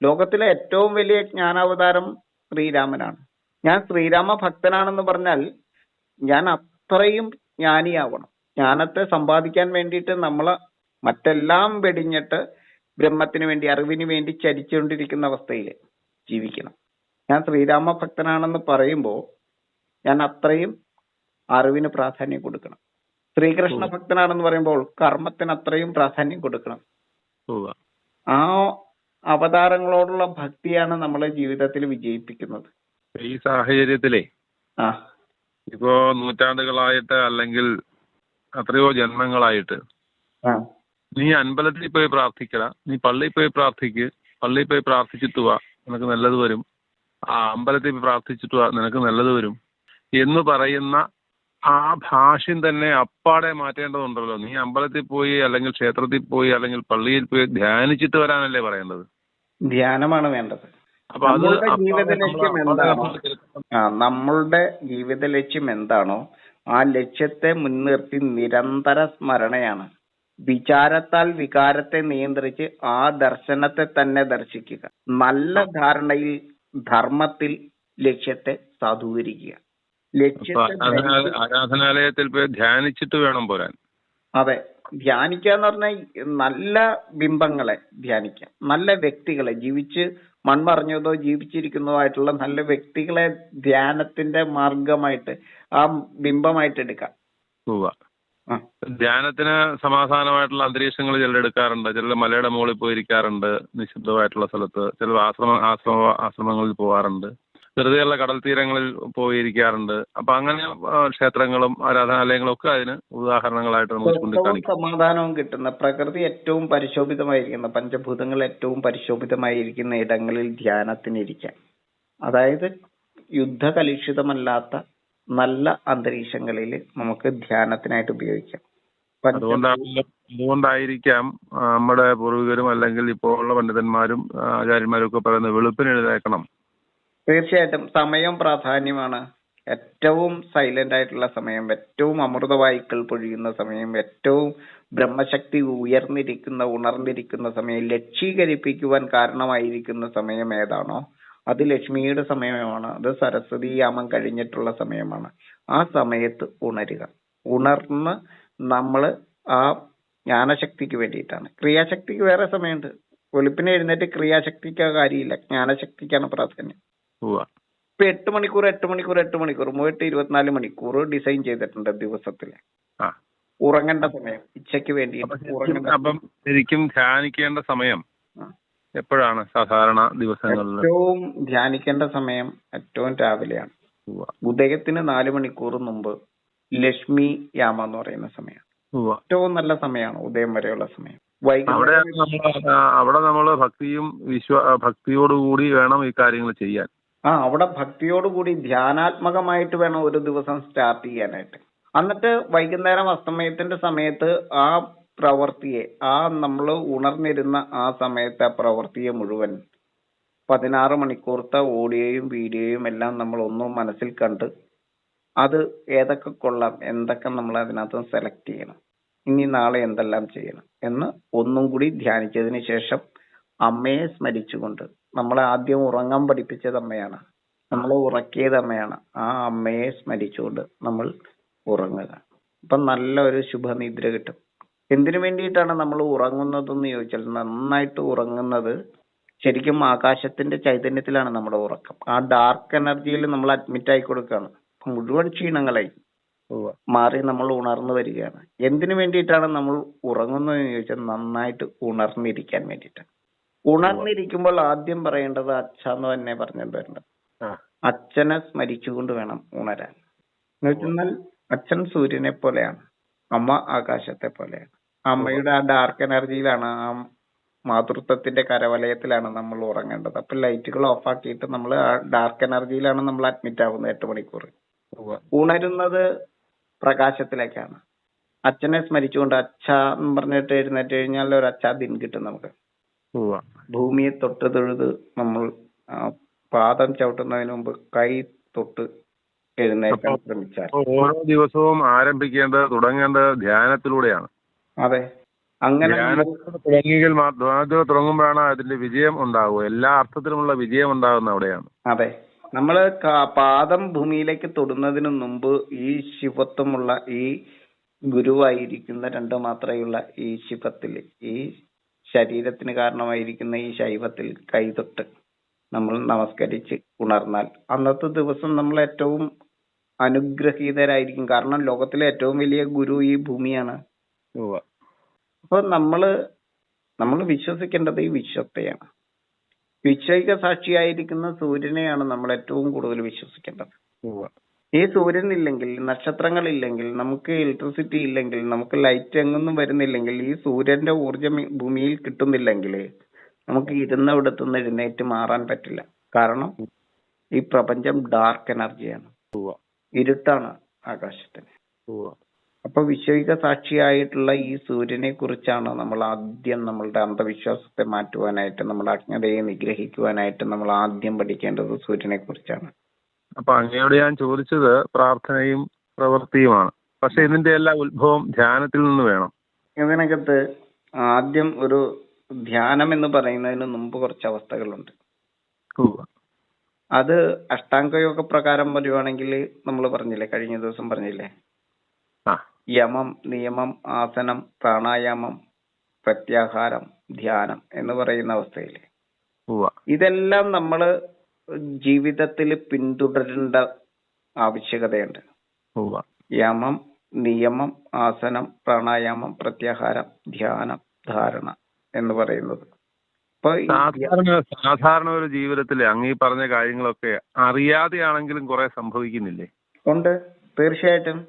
ലോകത്തിലെ ഏറ്റവും വലിയ ജ്ഞാനാവതാരം ശ്രീരാമനാണ്. ഞാൻ ശ്രീരാമ ഭക്തനാണെന്ന് പറഞ്ഞാൽ ഞാൻ അത്രയും ജ്ഞാനിയാവണം. ജ്ഞാനത്തെ സമ്പാദിക്കാൻ വേണ്ടിയിട്ട് നമ്മൾ മറ്റെല്ലാം വെടിഞ്ഞിട്ട് ബ്രഹ്മത്തിന് വേണ്ടി, അറിവിന് വേണ്ടി ചരിച്ചുകൊണ്ടിരിക്കുന്ന അവസ്ഥയിൽ ജീവിക്കണം. ഞാൻ ശ്രീരാമ ഭക്തനാണെന്ന് പറയുമ്പോൾ ഞാൻ അത്രയും അറിവിന് പ്രാധാന്യം കൊടുക്കണം. ശ്രീകൃഷ്ണ ഭക്തനാണെന്ന് പറയുമ്പോൾ കർമ്മത്തിന് അത്രയും പ്രാധാന്യം കൊടുക്കണം. ആ അവതാരങ്ങളോടുള്ള ഭക്തിയാണ് നമ്മളെ ജീവിതത്തിൽ വിജയിപ്പിക്കുന്നത്. ഈ സാഹചര്യത്തിലേ ഇപ്പോ നൂറ്റാണ്ടുകളായിട്ട് അല്ലെങ്കിൽ എത്രയോ ജന്മങ്ങളായിട്ട് നീ അമ്പലത്തിൽ പോയി പ്രാർത്ഥിക്കട, നീ പള്ളിയിൽ പോയി പ്രാർത്ഥിക്ക്, പള്ളിയിൽ പോയി പ്രാർത്ഥിച്ചിട്ട് വാ നിനക്ക് നല്ലത് വരും, ആ അമ്പലത്തിൽ പോയി പ്രാർത്ഥിച്ചിട്ട് വാ നിനക്ക് നല്ലത് വരും എന്ന് പറയുന്ന ആ ഭാഷ്യം തന്നെ അപ്പാടെ മാറ്റേണ്ടതുണ്ടല്ലോ. നീ അമ്പലത്തിൽ പോയി അല്ലെങ്കിൽ ക്ഷേത്രത്തിൽ പോയി അല്ലെങ്കിൽ പള്ളിയിൽ പോയി ധ്യാനിച്ചിട്ട് വരാനല്ലേ പറയേണ്ടത്? ധ്യാനമാണ് വേണ്ടത്. നമ്മളുടെ ജീവിത ലക്ഷ്യം എന്താണോ ആ ലക്ഷ്യത്തെ മുൻനിർത്തി നിരന്തര സ്മരണയാണ്. വിചാരത്താൽ വികാരത്തെ നിയന്ത്രിച്ച് ആ ദർശനത്തെ തന്നെ ദർശിക്കുക. നല്ല ധാരണയിൽ, ധർമ്മത്തിൽ ലക്ഷ്യത്തെ സാധൂകരിക്കുക. ആരാധനാലയത്തിൽ പോയി ധ്യാനിച്ചിട്ട് വേണം പോരാൻ. അതെ, ധ്യാനിക്കാന്ന് പറഞ്ഞാൽ നല്ല ബിംബങ്ങളെ ധ്യാനിക്കാം, നല്ല വ്യക്തികളെ, ജീവിച്ച് മൺമറഞ്ഞതോ ജീവിച്ചിരിക്കുന്നതോ ആയിട്ടുള്ള നല്ല വ്യക്തികളെ ധ്യാനത്തിന്റെ മാർഗമായിട്ട് ആ ബിംബമായിട്ട് എടുക്കാം. ധ്യാനത്തിന് സമാധാനമായിട്ടുള്ള അന്തരീക്ഷങ്ങൾ ചിലർ എടുക്കാറുണ്ട്. ചിലർ മലയുടെ മുകളിൽ പോയിരിക്കാറുണ്ട്, നിശബ്ദമായിട്ടുള്ള സ്ഥലത്ത്. ചിലർ ആശ്രമങ്ങളിൽ പോകാറുണ്ട്. വെറുതെയുള്ള കടൽ തീരങ്ങളിൽ പോയിരിക്കാറുണ്ട്. അപ്പൊ അങ്ങനെ ക്ഷേത്രങ്ങളും ആരാധനാലയങ്ങളും ഒക്കെ അതിന് ഉദാഹരണങ്ങളായിട്ട് നമുക്ക് ചൂണ്ടിക്കാണിക്കും. സമാധാനവും കിട്ടുന്ന, പ്രകൃതി ഏറ്റവും പരിശോഭിതമായിരിക്കുന്ന, പഞ്ചഭൂതങ്ങൾ ഏറ്റവും പരിശോഭിതമായിരിക്കുന്ന ഇടങ്ങളിൽ ധ്യാനത്തിനിരിക്കാം. അതായത് യുദ്ധകലുഷിതമല്ലാത്ത നല്ല അന്തരീക്ഷങ്ങളിൽ നമുക്ക് ധ്യാനത്തിനായിട്ട് ഉപയോഗിക്കാം. അതുകൊണ്ടായിരിക്കാം നമ്മുടെ പൂർവികരും അല്ലെങ്കിൽ ഇപ്പോൾ ഉള്ള പണ്ഡിതന്മാരും ആചാര്യന്മാരും ഒക്കെ പറയുന്നത് വെളുപ്പിന് എഴുന്നേൽക്കണം. തീർച്ചയായിട്ടും സമയം പ്രാധാന്യമാണ്. ഏറ്റവും സൈലന്റ് ആയിട്ടുള്ള സമയം, ഏറ്റവും അമൃതവായുക്കൾ പൊഴിയുന്ന സമയം, ഏറ്റവും ബ്രഹ്മശക്തി ഉണർന്നിരിക്കുന്ന സമയം, ലക്ഷീകരിപ്പിക്കുവാൻ കാരണമായിരിക്കുന്ന സമയം ഏതാണോ അത് ലക്ഷ്മിയുടെ സമയമാണ്. അത് സരസ്വതി യാമം കഴിഞ്ഞിട്ടുള്ള സമയമാണ്. ആ സമയത്ത് ഉണർന്ന് നമ്മള് ആ ജ്ഞാനശക്തിക്ക് വേണ്ടിയിട്ടാണ്. ക്രിയാശക്തിക്ക് വേറെ സമയമുണ്ട്. വെളുപ്പിനെ എഴുന്നേറ്റ് ക്രിയാശക്തിക്ക് കാര്യമില്ല, ജ്ഞാനശക്തിക്കാണ് പ്രാധാന്യം. ഇപ്പൊ 8 മണിക്കൂർ 24 മണിക്കൂർ ഡിസൈൻ ചെയ്തിട്ടുണ്ട് ദിവസത്തില്. ഉറങ്ങേണ്ട സമയം ഉച്ചയ്ക്ക് വേണ്ടിയിട്ട്. അപ്പം ശരിക്കും ധ്യാനിക്കേണ്ട സമയം എപ്പോഴാണ് സാധാരണ ദിവസങ്ങളിൽ? ഏറ്റവും ധ്യാനിക്കേണ്ട സമയം ഏറ്റവും രാവിലെയാണ്. ഉദയത്തിന് 4 മണിക്കൂർ മുമ്പ് ലക്ഷ്മി യാമ എന്ന് പറയുന്ന സമയം ഏറ്റവും നല്ല സമയമാണ്. ഉദയം വരെയുള്ള സമയം. അവിടെ നമ്മള് ഭക്തിയോടുകൂടി വേണം ഈ കാര്യങ്ങൾ ചെയ്യാൻ. അവിടെ ഭക്തിയോടുകൂടി ധ്യാനാത്മകമായിട്ട് വേണം ഒരു ദിവസം സ്റ്റാർട്ട് ചെയ്യാനായിട്ട്. എന്നിട്ട് വൈകുന്നേരം അസ്തമയത്തിന്റെ സമയത്ത് ആ പ്രവൃത്തിയെ, നമ്മൾ ഉണർന്നിരുന്ന ആ സമയത്തെ പ്രവൃത്തിയെ മുഴുവൻ 16 മണിക്കൂറത്തെ ഓഡിയോയും വീഡിയോയും എല്ലാം നമ്മൾ ഒന്നും മനസ്സിൽ കണ്ട് അത് ഏതൊക്കെ കൊള്ളാം, എന്തൊക്കെ നമ്മൾ അതിനകത്ത് സെലക്ട് ചെയ്യണം, ഇനി നാളെ എന്തെല്ലാം ചെയ്യണം എന്ന് ഒന്നും കൂടി ധ്യാനിച്ചതിന് ശേഷം അമ്മയെ സ്മരിച്ചുകൊണ്ട്, നമ്മളെ ആദ്യം ഉറങ്ങാൻ പഠിപ്പിച്ചത് അമ്മയാണ്, നമ്മളെ ഉറക്കിയത് അമ്മയാണ്. ആ അമ്മയെ സ്മരിച്ചുകൊണ്ട് നമ്മൾ ഉറങ്ങുക. അപ്പൊ നല്ലൊരു ശുഭനിദ്ര കിട്ടും. എന്തിനു വേണ്ടിയിട്ടാണ് നമ്മൾ ഉറങ്ങുന്നതെന്ന് ചോദിച്ചാൽ, നന്നായിട്ട് ഉറങ്ങുന്നത് ശരിക്കും ആകാശത്തിന്റെ ചൈതന്യത്തിലാണ് നമ്മുടെ ഉറക്കം. ആ ഡാർക്ക് എനർജിയിൽ നമ്മൾ അഡ്മിറ്റ് ആയി കൊടുക്കുകയാണ്. മുഴുവൻ ക്ഷീണങ്ങളായി മാറി നമ്മൾ ഉണർന്നു വരികയാണ്. എന്തിനു വേണ്ടിയിട്ടാണ് നമ്മൾ ഉറങ്ങുന്നതെന്ന് ചോദിച്ചാൽ, നന്നായിട്ട് ഉണർന്നിരിക്കാൻ വേണ്ടിയിട്ടാണ്. ഉണർന്നിരിക്കുമ്പോൾ ആദ്യം പറയേണ്ടത് അച്ഛ എന്ന് തന്നെ പറഞ്ഞിട്ട് വരേണ്ടത്. അച്ഛനെ സ്മരിച്ചുകൊണ്ട് വേണം ഉണരാൻ. എന്ന് വെച്ചാൽ അച്ഛൻ സൂര്യനെ പോലെയാണ്, അമ്മ ആകാശത്തെ പോലെയാണ്. അമ്മയുടെ ആ ഡാർക്ക് എനർജിയിലാണ്, ആ മാതൃത്വത്തിന്റെ കരവലയത്തിലാണ് നമ്മൾ ഉറങ്ങേണ്ടത്. അപ്പൊ ലൈറ്റുകൾ ഓഫ് ആക്കിയിട്ട് നമ്മൾ ആ ഡാർക്ക് എനർജിയിലാണ് നമ്മൾ അഡ്മിറ്റ് ആവുന്നത് 8 മണിക്കൂർ. ഉണരുന്നത് പ്രകാശത്തിലേക്കാണ്. അച്ഛനെ സ്മരിച്ചുകൊണ്ട് അച്ഛ എന്ന് പറഞ്ഞിട്ട് എഴുന്നേറ്റ് കഴിഞ്ഞാൽ ഒരു അച്ഛാ ദിൻ കിട്ടും നമുക്ക്. ഭൂമിയെ തൊട്ട് തൊഴുത് നമ്മൾ പാദം ചവിട്ടുന്നതിന് മുമ്പ് കൈ തൊട്ട് എഴുന്നേൽക്കാൻ ശ്രമിച്ചാൽ. ഓരോ ദിവസവും തുടങ്ങേണ്ടത് ധ്യാനത്തിലൂടെയാണ്. അതെ, അങ്ങനെ തുടങ്ങുമ്പോഴാണ് അതിന്റെ വിജയം ഉണ്ടാവുക. എല്ലാ അർത്ഥത്തിലുമുള്ള വിജയം ഉണ്ടാകുന്ന അവിടെയാണ്. അതെ, നമ്മള് പാദം ഭൂമിയിലേക്ക് തൊടുന്നതിന് മുമ്പ് ഈ ശിവത്വമുള്ള, ഈ ഗുരുവായിരിക്കുന്ന 2 മാത്രയുള്ള ഈ ശിവത്തിൽ, ഈ ശരീരത്തിന് കാരണമായിരിക്കുന്ന ഈ ശൈവത്തിൽ കൈതൊട്ട് നമ്മൾ നമസ്കരിച്ച് ഉണർന്നാൽ അന്നത്തെ ദിവസം നമ്മൾ ഏറ്റവും അനുഗ്രഹീതരായിരിക്കും. കാരണം ലോകത്തിലെ ഏറ്റവും വലിയ ഗുരു ഈ ഭൂമിയാണ്. അപ്പൊ നമ്മള് വിശ്വസിക്കേണ്ടത് ഈ വിശ്വത്തെയാണ്. വിശ്വൈക സാക്ഷിയായിരിക്കുന്ന സൂര്യനെയാണ് നമ്മൾ ഏറ്റവും കൂടുതൽ വിശ്വസിക്കേണ്ടത്. ഈ സൂര്യൻ ഇല്ലെങ്കിൽ, നക്ഷത്രങ്ങളില്ലെങ്കിൽ, നമുക്ക് ഇലക്ട്രിസിറ്റി ഇല്ലെങ്കിൽ, നമുക്ക് ലൈറ്റ് എങ്ങൊന്നും വരുന്നില്ലെങ്കിൽ, ഈ സൂര്യന്റെ ഊർജം ഭൂമിയിൽ കിട്ടുന്നില്ലെങ്കിൽ നമുക്ക് ഇരുന്നിടത്തുനിന്ന് എഴുന്നേറ്റ് മാറാൻ പറ്റില്ല. കാരണം ഈ പ്രപഞ്ചം ഡാർക്ക് എനർജിയാണ്, ഇരുട്ടാണ് ആകാശത്തിന്. അപ്പൊ വിശ്വൈക സാക്ഷിയായിട്ടുള്ള ഈ സൂര്യനെ കുറിച്ചാണ് നമ്മൾ ആദ്യം നമ്മളുടെ അന്ധവിശ്വാസത്തെ മാറ്റുവാനായിട്ട്, നമ്മുടെ അജ്ഞതയെ നിഗ്രഹിക്കുവാനായിട്ട് നമ്മൾ ആദ്യം പഠിക്കേണ്ടത് സൂര്യനെ കുറിച്ചാണ്. അപ്പൊ അങ്ങയോട് ഞാൻ ചോദിച്ചത് പ്രാർത്ഥനയും പ്രവൃത്തിയുമാണ്. പക്ഷെ ഇതിന്റെ എല്ലാ ഉത്ഭവം ധ്യാനത്തിൽ നിന്ന് വേണം. ഇതിനകത്ത് ആദ്യം ഒരു ധ്യാനം എന്ന് പറയുന്നതിന് മുമ്പ് കുറച്ച് അവസ്ഥകളുണ്ട്. അത് അഷ്ടാംഗയോഗ പ്രകാരം പറയുവാണെങ്കിൽ നമ്മൾ പറഞ്ഞില്ലേ, കഴിഞ്ഞ ദിവസം പറഞ്ഞില്ലേ, യമം, നിയമം, ആസനം, പ്രാണായാമം, പ്രത്യാഹാരം, ധ്യാനം എന്ന് പറയുന്ന അവസ്ഥയില് ഇതെല്ലാം നമ്മള് ജീവിതത്തിൽ പിന്തുടരേണ്ട ആവശ്യകതയുണ്ട്. യമം, നിയമം, ആസനം, പ്രാണായാമം, പ്രത്യാഹാരം, ധ്യാനം, ധാരണ എന്ന് പറയുന്നത്. അപ്പൊ സാധാരണ ഒരു ജീവിതത്തിലെ അങ്ങീ പറഞ്ഞ കാര്യങ്ങളൊക്കെ അറിയാതെയാണെങ്കിലും കുറെ സംഭവിക്കുന്നില്ലേ? ഉണ്ട്, തീർച്ചയായിട്ടും.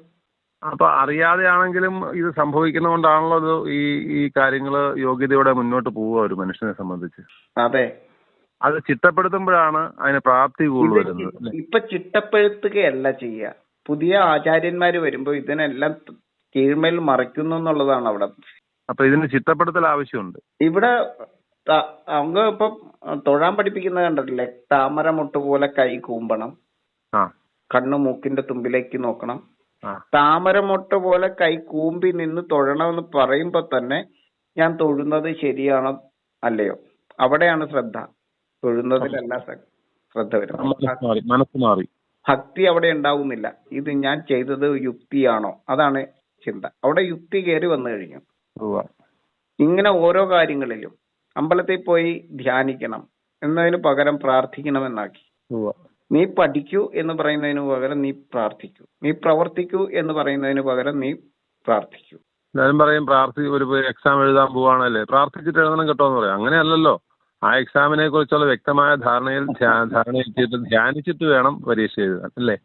അപ്പൊ അറിയാതെയാണെങ്കിലും ഇത് സംഭവിക്കുന്നതുകൊണ്ടാണല്ലോ ഈ കാര്യങ്ങള് യോഗ്യതയോടെ മുന്നോട്ട് പോവുക ഒരു മനുഷ്യനെ സംബന്ധിച്ച്. അതെ, അത് ചിട്ടപ്പെടുത്തുമ്പോഴാണ് അതിന് പ്രാപ്തി കൂടുതൽ വരുന്നത്. ഇപ്പൊ ചിട്ടപ്പെടുത്തുകയല്ല ചെയ്യുക. പുതിയ ആചാര്യന്മാര് വരുമ്പോ ഇതിനെല്ലാം കീഴ്മേൽ മറിക്കുന്നു എന്നുള്ളതാണ് അവിടെ. അപ്പൊ ഇതിന് ചിട്ടപ്പെടുത്തൽ ആവശ്യമുണ്ട്. ഇവിടെ അങ്ങ് ഇപ്പൊ തൊഴാൻ പഠിപ്പിക്കുന്നത് കണ്ടിട്ടില്ലേ? താമര മുട്ട് പോലെ കൈ കൂമ്പണം, കണ്ണു മൂക്കിന്റെ തുമ്പിലേക്ക് നോക്കണം. താമരമൊട്ട് പോലെ കൈ കൂമ്പി നിന്ന് തൊഴണമെന്ന് പറയുമ്പോ തന്നെ ഞാൻ തൊഴുന്നത് ശരിയാണോ അല്ലയോ, അവിടെയാണ് ശ്രദ്ധ. തൊഴുന്നതിലല്ല ശ്രദ്ധ വരുന്നത്. മനസ്സ് മാറി, ഭക്തി അവിടെ ഉണ്ടാവുന്നില്ല. ഇത് ഞാൻ ചെയ്തത് യുക്തിയാണോ, അതാണ് ചിന്ത. അവിടെ യുക്തി കയറി വന്നു കഴിഞ്ഞു. ഇങ്ങനെ ഓരോ കാര്യങ്ങളിലും അമ്പലത്തിൽ പോയി ധ്യാനിക്കണം എന്നതിന് പകരം പ്രാർത്ഥിക്കണമെന്നാക്കി. നീ പഠിക്കൂ എന്ന് പറയുന്നതിന് പകരം നീ പ്രാർത്ഥിക്കൂ. നീ പ്രവർത്തിക്കൂ എന്ന് പറയുന്നതിന് പകരം നീ പ്രാർത്ഥിക്കൂ. എല്ലാവരും പറയും ഒരു എക്സാം എഴുതാൻ പോവാണല്ലേ, പ്രാർത്ഥിച്ചിട്ട് എഴുതണം കേട്ടോ എന്ന് പറയാം. അങ്ങനെയല്ലല്ലോ. ആ എക്സാമിനെ കുറിച്ചുള്ള വ്യക്തമായ ധാരണയിൽ ധ്യാനിച്ചിട്ട് വേണം പരീക്ഷ എഴുതാൻ, അല്ലേ?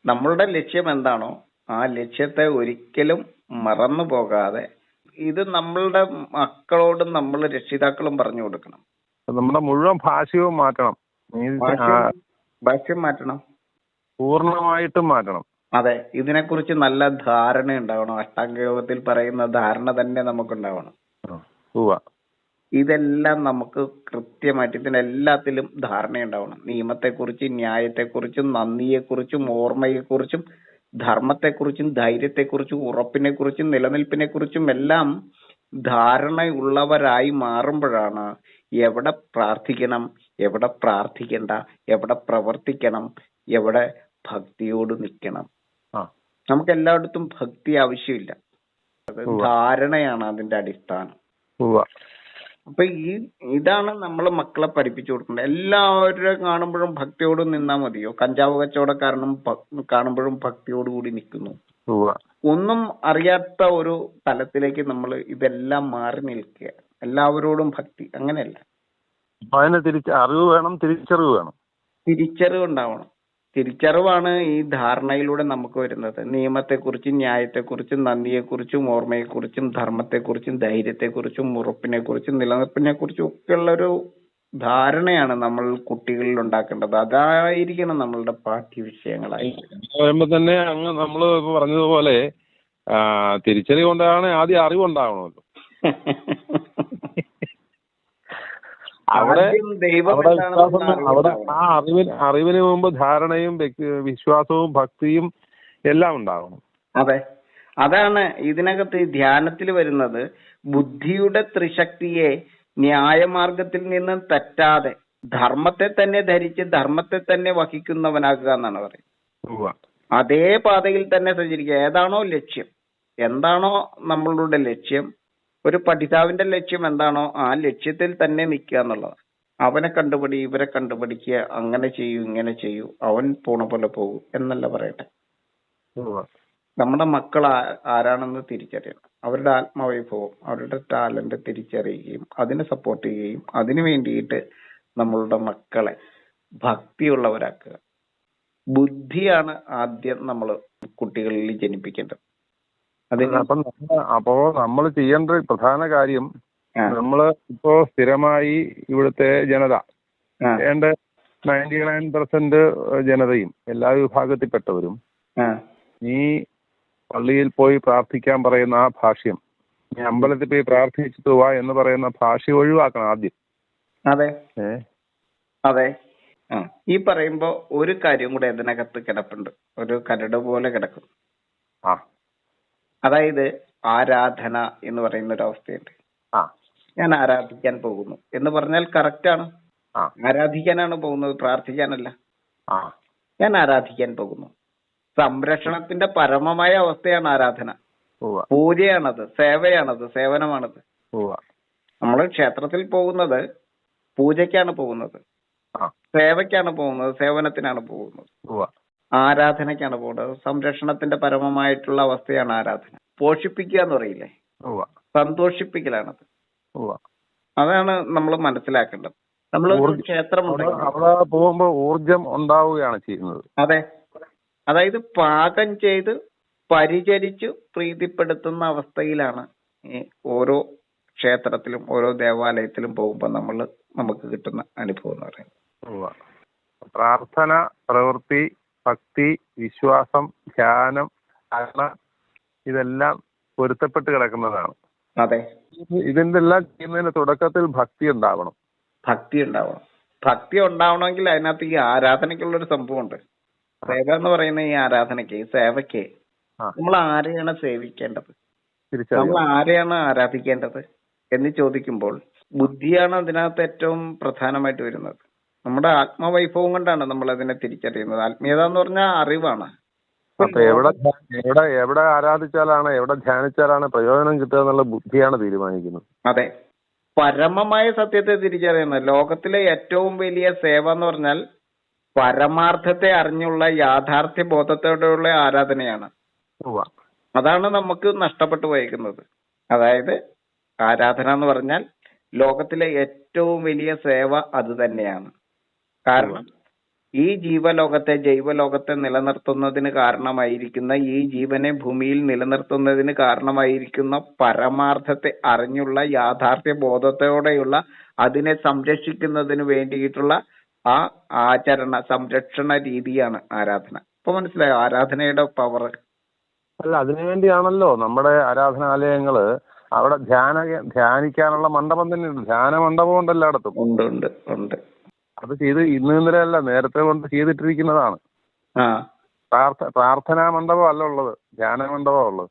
നമ്മളുടെ ലക്ഷ്യം എന്താണോ ആ ലക്ഷ്യത്തെ ഒരിക്കലും മറന്നു പോകാതെ ഇത് നമ്മളുടെ മക്കളോടും നമ്മൾ രക്ഷിതാക്കളും പറഞ്ഞു കൊടുക്കണം. നമ്മുടെ മുഴുവൻ ഭാഷയും മാറ്റണം. ഭാഷ്യം മാറ്റണം, പൂർണ്ണമായിട്ടും മാറ്റണം. അതെ, ഇതിനെക്കുറിച്ച് നല്ല ധാരണ ഉണ്ടാവണം. അഷ്ടാംഗയോഗത്തിൽ പറയുന്ന ധാരണ തന്നെ നമുക്കുണ്ടാവണം. ഇതെല്ലാം നമുക്ക് കൃത്യമായിട്ട് ഇതിനെല്ലാത്തിലും ധാരണയുണ്ടാവണം. നിയമത്തെക്കുറിച്ചും ന്യായത്തെക്കുറിച്ചും നന്ദിയെക്കുറിച്ചും ഓർമ്മയെക്കുറിച്ചും ധർമ്മത്തെക്കുറിച്ചും ധൈര്യത്തെക്കുറിച്ചും ഉറപ്പിനെക്കുറിച്ചും നിലനിൽപ്പിനെക്കുറിച്ചും എല്ലാം ധാരണയുള്ളവരായി മാറുമ്പോഴാണ് എവിടെ പ്രാർത്ഥിക്കണം, എവിടെ പ്രാർത്ഥിക്കണ്ട, എവിടെ പ്രവർത്തിക്കണം, എവിടെ ഭക്തിയോട് നിൽക്കണം. നമുക്ക് എല്ലായിടത്തും ഭക്തി ആവശ്യമില്ല. ധാരണയാണ് അതിന്റെ അടിസ്ഥാനം. അപ്പൊ ഇതാണ് നമ്മൾ മക്കളെ പഠിപ്പിച്ചു കൊടുക്കേണ്ടത്. എല്ലാവരും കാണുമ്പോഴും ഭക്തിയോട് നിന്നാ മതിയോ? കഞ്ചാവ് കച്ചവടക്കാരനും കാണുമ്പോഴും ഭക്തിയോട് കൂടി നിൽക്കുന്നു. ഒന്നും അറിയാത്ത ഒരു തലത്തിലേക്ക് നമ്മൾ ഇതെല്ലാം മാറി നിൽക്കുക. എല്ലാവരോടും ഭക്തി, അങ്ങനെയല്ല. അറിവ് വേണം, തിരിച്ചറിവ് വേണം. തിരിച്ചറിവ് ഉണ്ടാവണം. തിരിച്ചറിവാണ് ഈ ധാരണയിലൂടെ നമുക്ക് വരുന്നത്. നിയമത്തെക്കുറിച്ചും ന്യായത്തെക്കുറിച്ചും നന്ദിയെക്കുറിച്ചും ഓർമ്മയെക്കുറിച്ചും ധർമ്മത്തെക്കുറിച്ചും ധൈര്യത്തെക്കുറിച്ചും ഉറപ്പിനെക്കുറിച്ചും നിലനിൽപ്പിനെക്കുറിച്ചും ഒക്കെയുള്ള ഒരു ധാരണയാണ് നമ്മൾ കുട്ടികളിൽ ഉണ്ടാക്കേണ്ടത്. അതായിരിക്കണം നമ്മളുടെ പാഠ്യവിഷയങ്ങളായി വരുമ്പോ തന്നെ അങ്ങ് നമ്മൾ പറഞ്ഞതുപോലെ തിരിച്ചറിവ് കൊണ്ടാണ് ആദ്യം അറിവുണ്ടാവണമല്ലോ. അവിടെ ആ അറിവിന് മുമ്പ് ധാരണയും വിശ്വാസവും ഭക്തിയും എല്ലാം ഉണ്ടാവണം. അതെ, അതാണ് ഇതിനകത്ത് ധ്യാനത്തിൽ വരുന്നത്. ബുദ്ധിയുടെ ത്രിശക്തിയെ ന്യായമാർഗത്തിൽ നിന്ന് തെറ്റാതെ ധർമ്മത്തെ തന്നെ ധരിച്ച് ധർമ്മത്തെ തന്നെ വഹിക്കുന്നവനാക്കുക എന്നാണ് പറയുന്നത്. അതേ പാതയിൽ തന്നെ സഞ്ചരിക്കുക. ഏതാണോ ലക്ഷ്യം, എന്താണോ നമ്മളുടെ ലക്ഷ്യം, ഒരു പഠിതാവിന്റെ ലക്ഷ്യം എന്താണോ ആ ലക്ഷ്യത്തിൽ തന്നെ നിൽക്കുക എന്നുള്ളത്. അവനെ കണ്ടുപിടി, ഇവരെ കണ്ടുപിടിക്കുക, അങ്ങനെ ചെയ്യൂ, ഇങ്ങനെ ചെയ്യൂ, അവൻ പോണ പോലെ പോകും എന്നല്ല പറയട്ടെ. നമ്മുടെ മക്കൾ ആരാണെന്ന് തിരിച്ചറിയണം. അവരുടെ ആത്മവൈഭവം, അവരുടെ ടാലന്റ് തിരിച്ചറിയുകയും അതിനെ സപ്പോർട്ട് ചെയ്യുകയും അതിനു വേണ്ടിയിട്ട് നമ്മളുടെ മക്കളെ ഭക്തിയുള്ളവരാക്കുക. ബുദ്ധിയാണ് ആദ്യം നമ്മൾ കുട്ടികളിൽ ജനിപ്പിക്കേണ്ടത്. അപ്പോ നമ്മൾ ചെയ്യേണ്ട പ്രധാന കാര്യം, നമ്മള് ഇപ്പോ സ്ഥിരമായി ഇവിടുത്തെ ജനത 99% ജനതയും എല്ലാ വിഭാഗത്തിൽപ്പെട്ടവരും നീ പള്ളിയിൽ പോയി പ്രാർത്ഥിക്കാൻ പറയുന്ന ആ ഭാഷ്യം, നീ അമ്പലത്തിൽ പോയി പ്രാർത്ഥിച്ചിട്ട് വാ എന്ന് പറയുന്ന ഭാഷ്യം ഒഴിവാക്കണം ആദ്യം. അതെ അതെ ഈ പറയുമ്പോ ഒരു കാര്യം കൂടെ അതിനകത്ത് കിടപ്പുണ്ട്, ഒരു കരട് പോലെ കിടക്കും. അതായത് ആരാധന എന്ന് പറയുന്ന ഒരു അവസ്ഥയുണ്ട്. ഞാൻ ആരാധിക്കാൻ പോകുന്നു എന്ന് പറഞ്ഞാൽ കറക്റ്റാണ്. ആരാധിക്കാനാണ് പോകുന്നത്, പ്രാർത്ഥിക്കാനല്ല. ഞാൻ ആരാധിക്കാൻ പോകുന്നു. സംരക്ഷണത്തിന്റെ പരമമായ അവസ്ഥയാണ് ആരാധന. പൂജയാണത്, സേവയാണത്, സേവനമാണത്. നമ്മൾ ക്ഷേത്രത്തിൽ പോകുന്നത് പൂജയ്ക്കാണ് പോകുന്നത്, സേവയ്ക്കാണ് പോകുന്നത്, സേവനത്തിനാണ് പോകുന്നത്. ആരാധനയ്ക്കാണ് പോകുന്നത്. സംരക്ഷണത്തിന്റെ പരമമായിട്ടുള്ള അവസ്ഥയാണ് ആരാധന. പോഷിപ്പിക്കുക എന്ന് പറയില്ലേ, സന്തോഷിപ്പിക്കലാണത്. അതാണ് നമ്മൾ മനസ്സിലാക്കേണ്ടത്. നമ്മൾ ക്ഷേത്രം അവിടെ പോകുമ്പോ ഊർജം ഉണ്ടാവുകയാണ് ചെയ്യുന്നത്. അതെ, അതായത് പാകം ചെയ്ത് പരിചരിച്ച് പ്രീതിപ്പെടുത്തുന്ന അവസ്ഥയിലാണ് ഈ ഓരോ ക്ഷേത്രത്തിലും ഓരോ ദേവാലയത്തിലും പോകുമ്പോൾ നമുക്ക് കിട്ടുന്ന അനുഭവം എന്ന് പറയുന്നത്. പ്രാർത്ഥന, പ്രവൃത്തി, ഭക്തി, വിശ്വാസം, ധ്യാനം, ഇതെല്ലാം പൊരുത്തപ്പെട്ട് കിടക്കുന്നതാണ്. അതെ, ഇതിന്റെ എല്ലാം ചെയ്യുന്നതിന് തുടക്കത്തിൽ ഭക്തി ഉണ്ടാവണം. ഭക്തി ഉണ്ടാവണമെങ്കിൽ അതിനകത്ത് ഈ ആരാധനയ്ക്കുള്ളൊരു സംഭവമുണ്ട്. സേവ എന്ന് പറയുന്ന ഈ ആരാധനയ്ക്ക്, സേവയ്ക്ക് നമ്മൾ ആരെയാണ് സേവിക്കേണ്ടത്, നമ്മൾ ആരെയാണ് ആരാധിക്കേണ്ടത് എന്ന് ചോദിക്കുമ്പോൾ ബുദ്ധിയാണ് അതിനകത്ത് ഏറ്റവും പ്രധാനമായിട്ട് വരുന്നത്. നമ്മുടെ ആത്മവൈഭവം കൊണ്ടാണ് നമ്മൾ അതിനെ തിരിച്ചറിയുന്നത്. ആത്മീയത എന്ന് പറഞ്ഞാൽ അറിവാണ്. അപ്പൊ എവിടെ ആരാധിച്ചാലാണ്, എവിടെ ധ്യാനിച്ചാലാണ് പ്രയോജനം കിട്ടുക എന്നുള്ള ബുദ്ധിയാണ് തീരുമാനിക്കുന്നത്. അതെ, പരമമായ സത്യത്തെ തിരിച്ചറിയുന്നത്. ലോകത്തിലെ ഏറ്റവും വലിയ സേവ എന്ന് പറഞ്ഞാൽ പരമാർത്ഥത്തെ അറിഞ്ഞുള്ള യാഥാർത്ഥ്യ ബോധത്തോടെയുള്ള ആരാധനയാണ്. അതാണ് നമുക്ക് നഷ്ടപ്പെട്ടു പോയിരിക്കുന്നത്. അതായത് ആരാധന എന്ന് പറഞ്ഞാൽ ലോകത്തിലെ ഏറ്റവും വലിയ സേവ അത് തന്നെയാണ്. കാരണം ഈ ജൈവലോകത്തെ നിലനിർത്തുന്നതിന് കാരണമായിരിക്കുന്ന, ഈ ജീവനെ ഭൂമിയിൽ നിലനിർത്തുന്നതിന് കാരണമായിരിക്കുന്ന പരമാർത്ഥത്തെ അറിഞ്ഞുള്ള യാഥാർത്ഥ്യ ബോധത്തോടെയുള്ള അതിനെ സംരക്ഷിക്കുന്നതിന് വേണ്ടിയിട്ടുള്ള ആ സംരക്ഷണ രീതിയാണ് ആരാധന. ഇപ്പൊ മനസ്സിലായോ ആരാധനയുടെ പവർ? അല്ല, അതിനുവേണ്ടിയാണല്ലോ നമ്മുടെ ആരാധനാലയങ്ങള് അവിടെ ധ്യാനിക്കാനുള്ള മണ്ഡപം തന്നെ ഉണ്ട്. ധ്യാന മണ്ഡപം ഉണ്ട് എല്ലായിടത്തും. ഉണ്ട്. അത് ഇന്നലെ അല്ല, നേരത്തെ കൊണ്ട് ചെയ്തിട്ടിരിക്കുന്നതാണ്. പ്രാർത്ഥനാ മണ്ഡപം അല്ല ഉള്ളത്, ധ്യാന മണ്ഡപം ഉള്ളത്.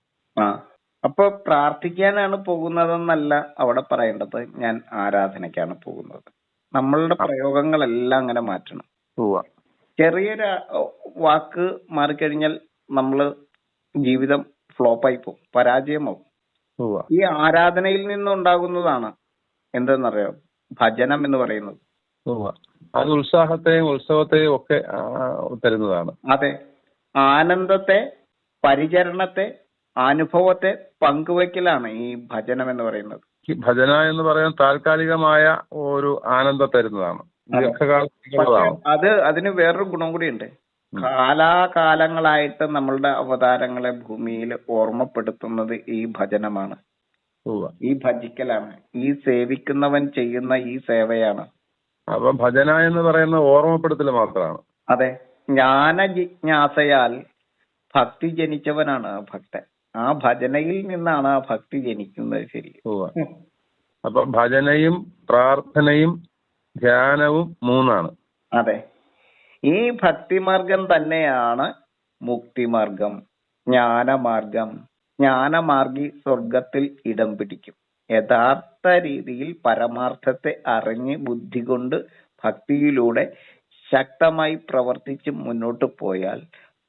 അപ്പൊ പ്രാർത്ഥിക്കാനാണ് പോകുന്നതെന്നല്ല അവിടെ പറയേണ്ടത്. ഞാൻ ആരാധനയ്ക്കാണ് പോകുന്നത്. നമ്മളുടെ പ്രയോഗങ്ങളെല്ലാം അങ്ങനെ മാറ്റണം. ചെറിയൊരു വാക്ക് മാറിക്കഴിഞ്ഞാൽ നമ്മള് ജീവിതം ഫ്ലോപ്പായി പോകും, പരാജയമാവും. ഈ ആരാധനയിൽ നിന്നുണ്ടാകുന്നതാണ് എന്തെന്നറിയോ ഭജനം എന്ന് പറയുന്നത്. അത് ഉത്സാഹത്തെയും ഉത്സവത്തെയും ഒക്കെ തരുന്നതാണ്. അതെ, ആനന്ദത്തെ, പരിചരണത്തെ, അനുഭവത്തെ പങ്കുവയ്ക്കലാണ് ഈ ഭജനം എന്ന് പറയുന്നത്. ഭജന എന്ന് പറയാൻ താൽക്കാലികമായ ഒരു ആനന്ദം തരുന്നതാണ്, അതിന് വേറൊരു ഗുണം കൂടിയുണ്ട്. കാലാകാലങ്ങളായിട്ട് നമ്മളുടെ അവതാരങ്ങളെ ഭൂമിയിൽ ഓർമ്മപ്പെടുത്തുന്നത് ഈ ഭജനമാണ്, ഈ ഭജിക്കലാണ്, ഈ സേവിക്കുന്നവൻ ചെയ്യുന്ന ഈ സേവയാണ്. അപ്പൊ ഭജന എന്ന് പറയുന്ന ഓർമ്മപ്പെടുത്തൽ മാത്രമാണ്. അതെ, ജ്ഞാന ജിജ്ഞാസയാൽ ഭക്തി ജനിച്ചവനാണ് ഭക്തൻ. ആ ഭജനയിൽ നിന്നാണ് ആ ഭക്തി ജനിക്കുന്നത്. ശരി. അപ്പൊ ഭജനയും പ്രാർത്ഥനയും ധ്യാനവും മൂന്നാണ്. അതെ, ഈ ഭക്തിമാർഗം തന്നെയാണ് മുക്തിമാർഗം, ജ്ഞാനമാർഗം. ജ്ഞാനമാർഗി സ്വർഗത്തിൽ ഇടം പിടിക്കും. യഥാർത്ഥ രീതിയിൽ പരമാർത്ഥത്തെ അറിഞ്ഞ് ബുദ്ധി കൊണ്ട് ഭക്തിയിലൂടെ ശക്തമായി പ്രവർത്തിച്ച് മുന്നോട്ട് പോയാൽ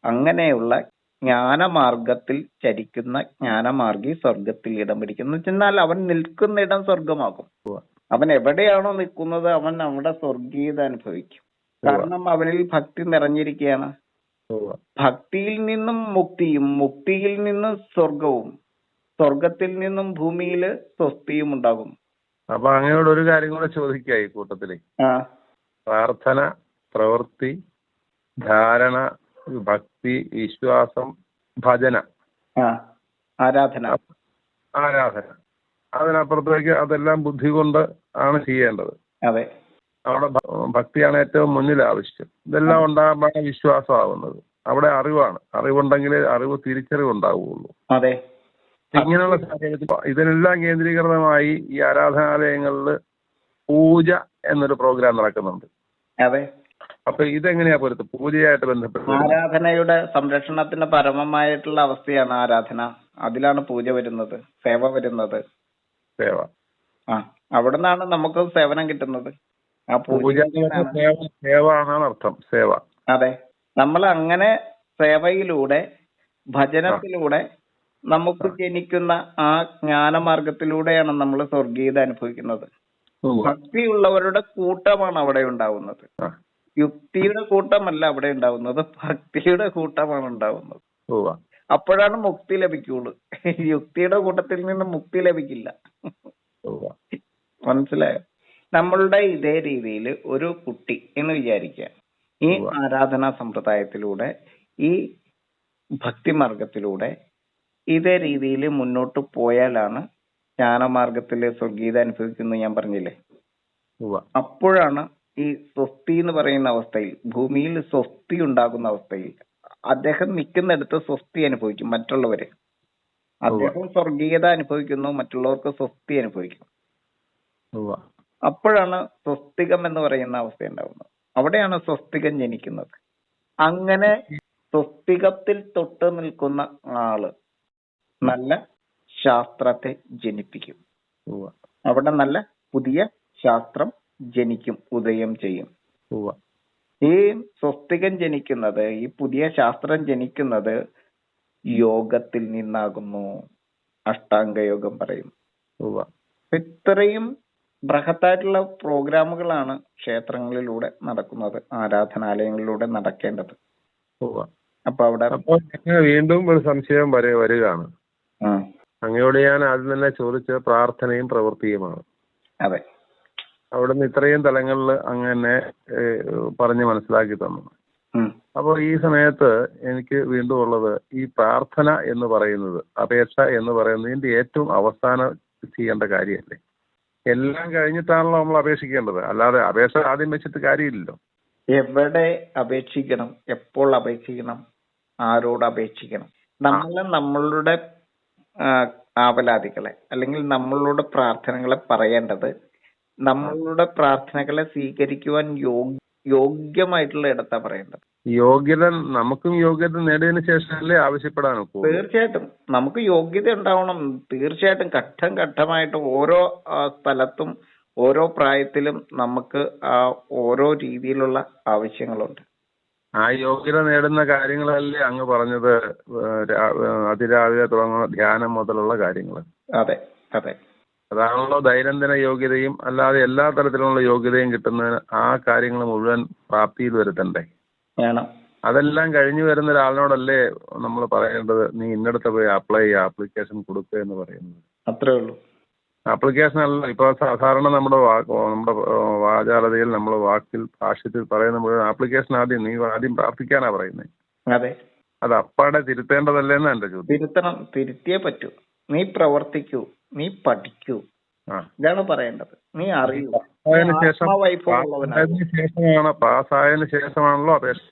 അങ്ങനെയുള്ള ജ്ഞാനമാർഗത്തിൽ ചരിക്കുന്ന ജ്ഞാനമാർഗി സ്വർഗത്തിൽ ഇടം പിടിക്കുന്നു. എന്നാൽ അവൻ നിൽക്കുന്നിടം സ്വർഗമാകും. അവൻ എവിടെയാണോ നിൽക്കുന്നത് അവൻ അവിടെ സ്വർഗീയത അനുഭവിക്കും. കാരണം അവനിൽ ഭക്തി നിറഞ്ഞിരിക്കുകയാണ്. ഭക്തിയിൽ നിന്നും മുക്തിയും, മുക്തിയിൽ നിന്നും സ്വർഗവും, സ്വർഗത്തിൽ നിന്നും ഭൂമിയില് സ്വസ്തിയും ഉണ്ടാകും. അപ്പൊ അങ്ങനെയുള്ള ഒരു കാര്യം കൂടെ ചോദിക്കുക ഈ കൂട്ടത്തില്. പ്രാർത്ഥന, പ്രവൃത്തി, ധാരണ, ഭക്തി, വിശ്വാസം, ഭജന, ആരാധന. അതിനപ്പുറത്തേക്ക് അതെല്ലാം ബുദ്ധി കൊണ്ട് ആണ് ചെയ്യേണ്ടത്. അതെ, അവിടെ ഭക്തിയാണ് ഏറ്റവും മുന്നിൽ ആവശ്യം. ഇതെല്ലാം ഉണ്ടാകുമ്പോഴാണ് വിശ്വാസമാവുന്നത്. അവിടെ അറിവാണ്. അറിവുണ്ടെങ്കിലേ അറിവ് തിരിച്ചറിവുണ്ടാവുകയുള്ളൂ. അതെ, ഇങ്ങനെയുള്ള സാഹചര്യത്തിൽ ഇതിനെല്ലാം കേന്ദ്രീകൃതമായി ഈ ആരാധനാലയങ്ങളിൽ പൂജ എന്നൊരു പ്രോഗ്രാം നടക്കുന്നുണ്ട്. അതെ. അപ്പൊ ഇതെങ്ങനെയാ പൊരുത്ത് പൂജയായിട്ട് ബന്ധപ്പെട്ട്? ആരാധനയുടെ സംരക്ഷണത്തിന്റെ പരമമായിട്ടുള്ള അവസ്ഥയാണ് ആരാധന. അതിലാണ് പൂജ വരുന്നത്, സേവ വരുന്നത്. അവിടെ നിന്നാണ് നമുക്ക് സേവനം കിട്ടുന്നത്. ആ പൂജ സേവ എന്നാണ് അർത്ഥം, സേവ. അതെ, നമ്മൾ അങ്ങനെ സേവയിലൂടെ, ഭജനത്തിലൂടെ നമുക്ക് ജനിക്കുന്ന ആ ജ്ഞാനമാർഗത്തിലൂടെയാണ് നമ്മൾ സ്വർഗീയത അനുഭവിക്കുന്നത്. ഭക്തിയുള്ളവരുടെ കൂട്ടമാണ് അവിടെ ഉണ്ടാവുന്നത്. യുക്തിയുടെ കൂട്ടമല്ല അവിടെ ഉണ്ടാവുന്നത്, ഭക്തിയുടെ കൂട്ടമാണ് ഉണ്ടാവുന്നത്. അപ്പോഴാണ് മുക്തി ലഭിക്കുള്ളൂ. യുക്തിയുടെ കൂട്ടത്തിൽ നിന്ന് മുക്തി ലഭിക്കില്ല. മനസ്സിലായോ? നമ്മളുടെ ഇതേ രീതിയിൽ ഒരു കുട്ടി എന്ന് വിചാരിക്കുക, ഈ ആരാധനാ സമ്പ്രദായത്തിലൂടെ, ഈ ഭക്തിമാർഗത്തിലൂടെ ഇതേ രീതിയിൽ മുന്നോട്ട് പോയാലാണ് ജ്ഞാനമാർഗത്തില് സ്വർഗീയത അനുഭവിക്കുന്നത് ഞാൻ പറഞ്ഞില്ലേ. അപ്പോഴാണ് ഈ സ്വസ്തി എന്ന് പറയുന്ന അവസ്ഥയിൽ, ഭൂമിയിൽ സ്വസ്തി ഉണ്ടാകുന്ന അവസ്ഥയിൽ അദ്ദേഹം നിൽക്കുന്നിടത്ത് സ്വസ്തി അനുഭവിക്കും മറ്റുള്ളവര്. അദ്ദേഹം സ്വർഗീയത അനുഭവിക്കുന്നു, മറ്റുള്ളവർക്ക് സ്വസ്തി അനുഭവിക്കും. അപ്പോഴാണ് സ്വസ്തികം എന്ന് പറയുന്ന അവസ്ഥ ഉണ്ടാകുന്നത്. അവിടെയാണ് സ്വസ്തികം ജനിക്കുന്നത്. അങ്ങനെ സ്വസ്തികത്തിൽ തൊട്ട് നിൽക്കുന്ന ആള് നല്ല ശാസ്ത്രത്തെ ജനിപ്പിക്കും. അവിടെ നല്ല പുതിയ ശാസ്ത്രം ജനിക്കും, ഉദയം ചെയ്യും. ഈ സ്വസ്തികം ജനിക്കുന്നത്, ഈ പുതിയ ശാസ്ത്രം ജനിക്കുന്നത് യോഗത്തിൽ നിന്നാകുന്നു. അഷ്ടാംഗയോഗം പറയും. ഇത്രയും ബൃഹത്തായിട്ടുള്ള പ്രോഗ്രാമുകളാണ് ക്ഷേത്രങ്ങളിലൂടെ നടക്കുന്നത്, ആരാധനാലയങ്ങളിലൂടെ നടക്കേണ്ടത്. അപ്പൊ അവിടെ വീണ്ടും ഒരു സംശയം വരികയാണ്. അങ്ങയോട് ഞാൻ ആദ്യം തന്നെ ചോദിച്ചത് പ്രാർത്ഥനയും പ്രവൃത്തിയുമാണ്. അതെ. അവിടുന്ന് ഇത്രയും തലങ്ങളിൽ അങ്ങനെ പറഞ്ഞ് മനസ്സിലാക്കി തന്നു. അപ്പോൾ ഈ സമയത്ത് എനിക്ക് വീണ്ടും ഉള്ളത്, ഈ പ്രാർത്ഥന എന്ന് പറയുന്നത്, അപേക്ഷ എന്ന് പറയുന്നതിന്റെ ഏറ്റവും അവസാനം ചെയ്യേണ്ട കാര്യമല്ലേ? എല്ലാം കഴിഞ്ഞിട്ടാണല്ലോ നമ്മൾ അപേക്ഷിക്കേണ്ടത്, അല്ലാതെ അപേക്ഷ ആദ്യം വെച്ചിട്ട് കാര്യമില്ലല്ലോ. എവിടെ അപേക്ഷിക്കണം, എപ്പോൾ അപേക്ഷിക്കണം, ആരോട് അപേക്ഷിക്കണം? നമ്മളുടെ ആവലാതികളെ അല്ലെങ്കിൽ നമ്മളുടെ പ്രാർത്ഥനകളെ പറയേണ്ടത് നമ്മളുടെ പ്രാർത്ഥനകളെ സ്വീകരിക്കുവാൻ യോഗ്യമായിട്ടുള്ള ഇടത്താ പറയേണ്ടത്. യോഗ്യത നമുക്കും യോഗ്യത നേടിയതിനു ശേഷമല്ലേ ആവശ്യപ്പെടാൻ ഒക്കൂ? തീർച്ചയായിട്ടും നമുക്ക് യോഗ്യത ഉണ്ടാവണം. തീർച്ചയായിട്ടും ഘട്ടം ഘട്ടമായിട്ട് ഓരോ സ്ഥലത്തും ഓരോ പ്രായത്തിലും നമുക്ക് ഓരോ രീതിയിലുള്ള ആവശ്യങ്ങളുണ്ട്. ആ യോഗ്യത നേടുന്ന കാര്യങ്ങളല്ലേ അങ്ങ് പറഞ്ഞത്, അതിരാവിലെ തുടങ്ങുന്ന ധ്യാനം മുതലുള്ള കാര്യങ്ങൾ? അതെ അതെ. അതാണല്ലോ ദൈനംദിന യോഗ്യതയും. അല്ലാതെ എല്ലാ തരത്തിലുള്ള യോഗ്യതയും കിട്ടുന്നതിന് ആ കാര്യങ്ങൾ മുഴുവൻ പ്രാപ്തിയിൽ വരുത്തണ്ടേ? വേണം. അതെല്ലാം കഴിഞ്ഞു വരുന്ന ഒരാളിനോടല്ലേ നമ്മൾ പറയേണ്ടത്, നീ ഇന്നടത്ത് പോയി അപ്ലൈ ചെയ്യുക, ആപ്ലിക്കേഷൻ കൊടുക്കുക എന്ന് പറയുന്നത്. അത്രേ ഉള്ളൂ. ആപ്ലിക്കേഷൻ അല്ല. ഇപ്പൊ സാധാരണ നമ്മുടെ വാചാലതയിൽ നമ്മൾ ഭാഷ്യത്തിൽ പറയുന്ന മുഴുവൻ ആപ്ലിക്കേഷൻ ആദ്യം നീ ആദ്യം പ്രാർത്ഥിക്കാനാ പറയുന്നത്. അതെ. അത് അപ്പാടെ തിരുത്തേണ്ടതല്ലേന്നാ എന്റെ ചോദ്യം. തിരുത്തണം, തിരുത്തിയേ പറ്റൂ. നീ പ്രവർത്തിക്കൂ, നീ പഠിക്കൂ, ഇതാണ് പറയേണ്ടത്. നീ അറിയൂ. പാസ്സായതിനു ശേഷമാണല്ലോ അപേക്ഷ.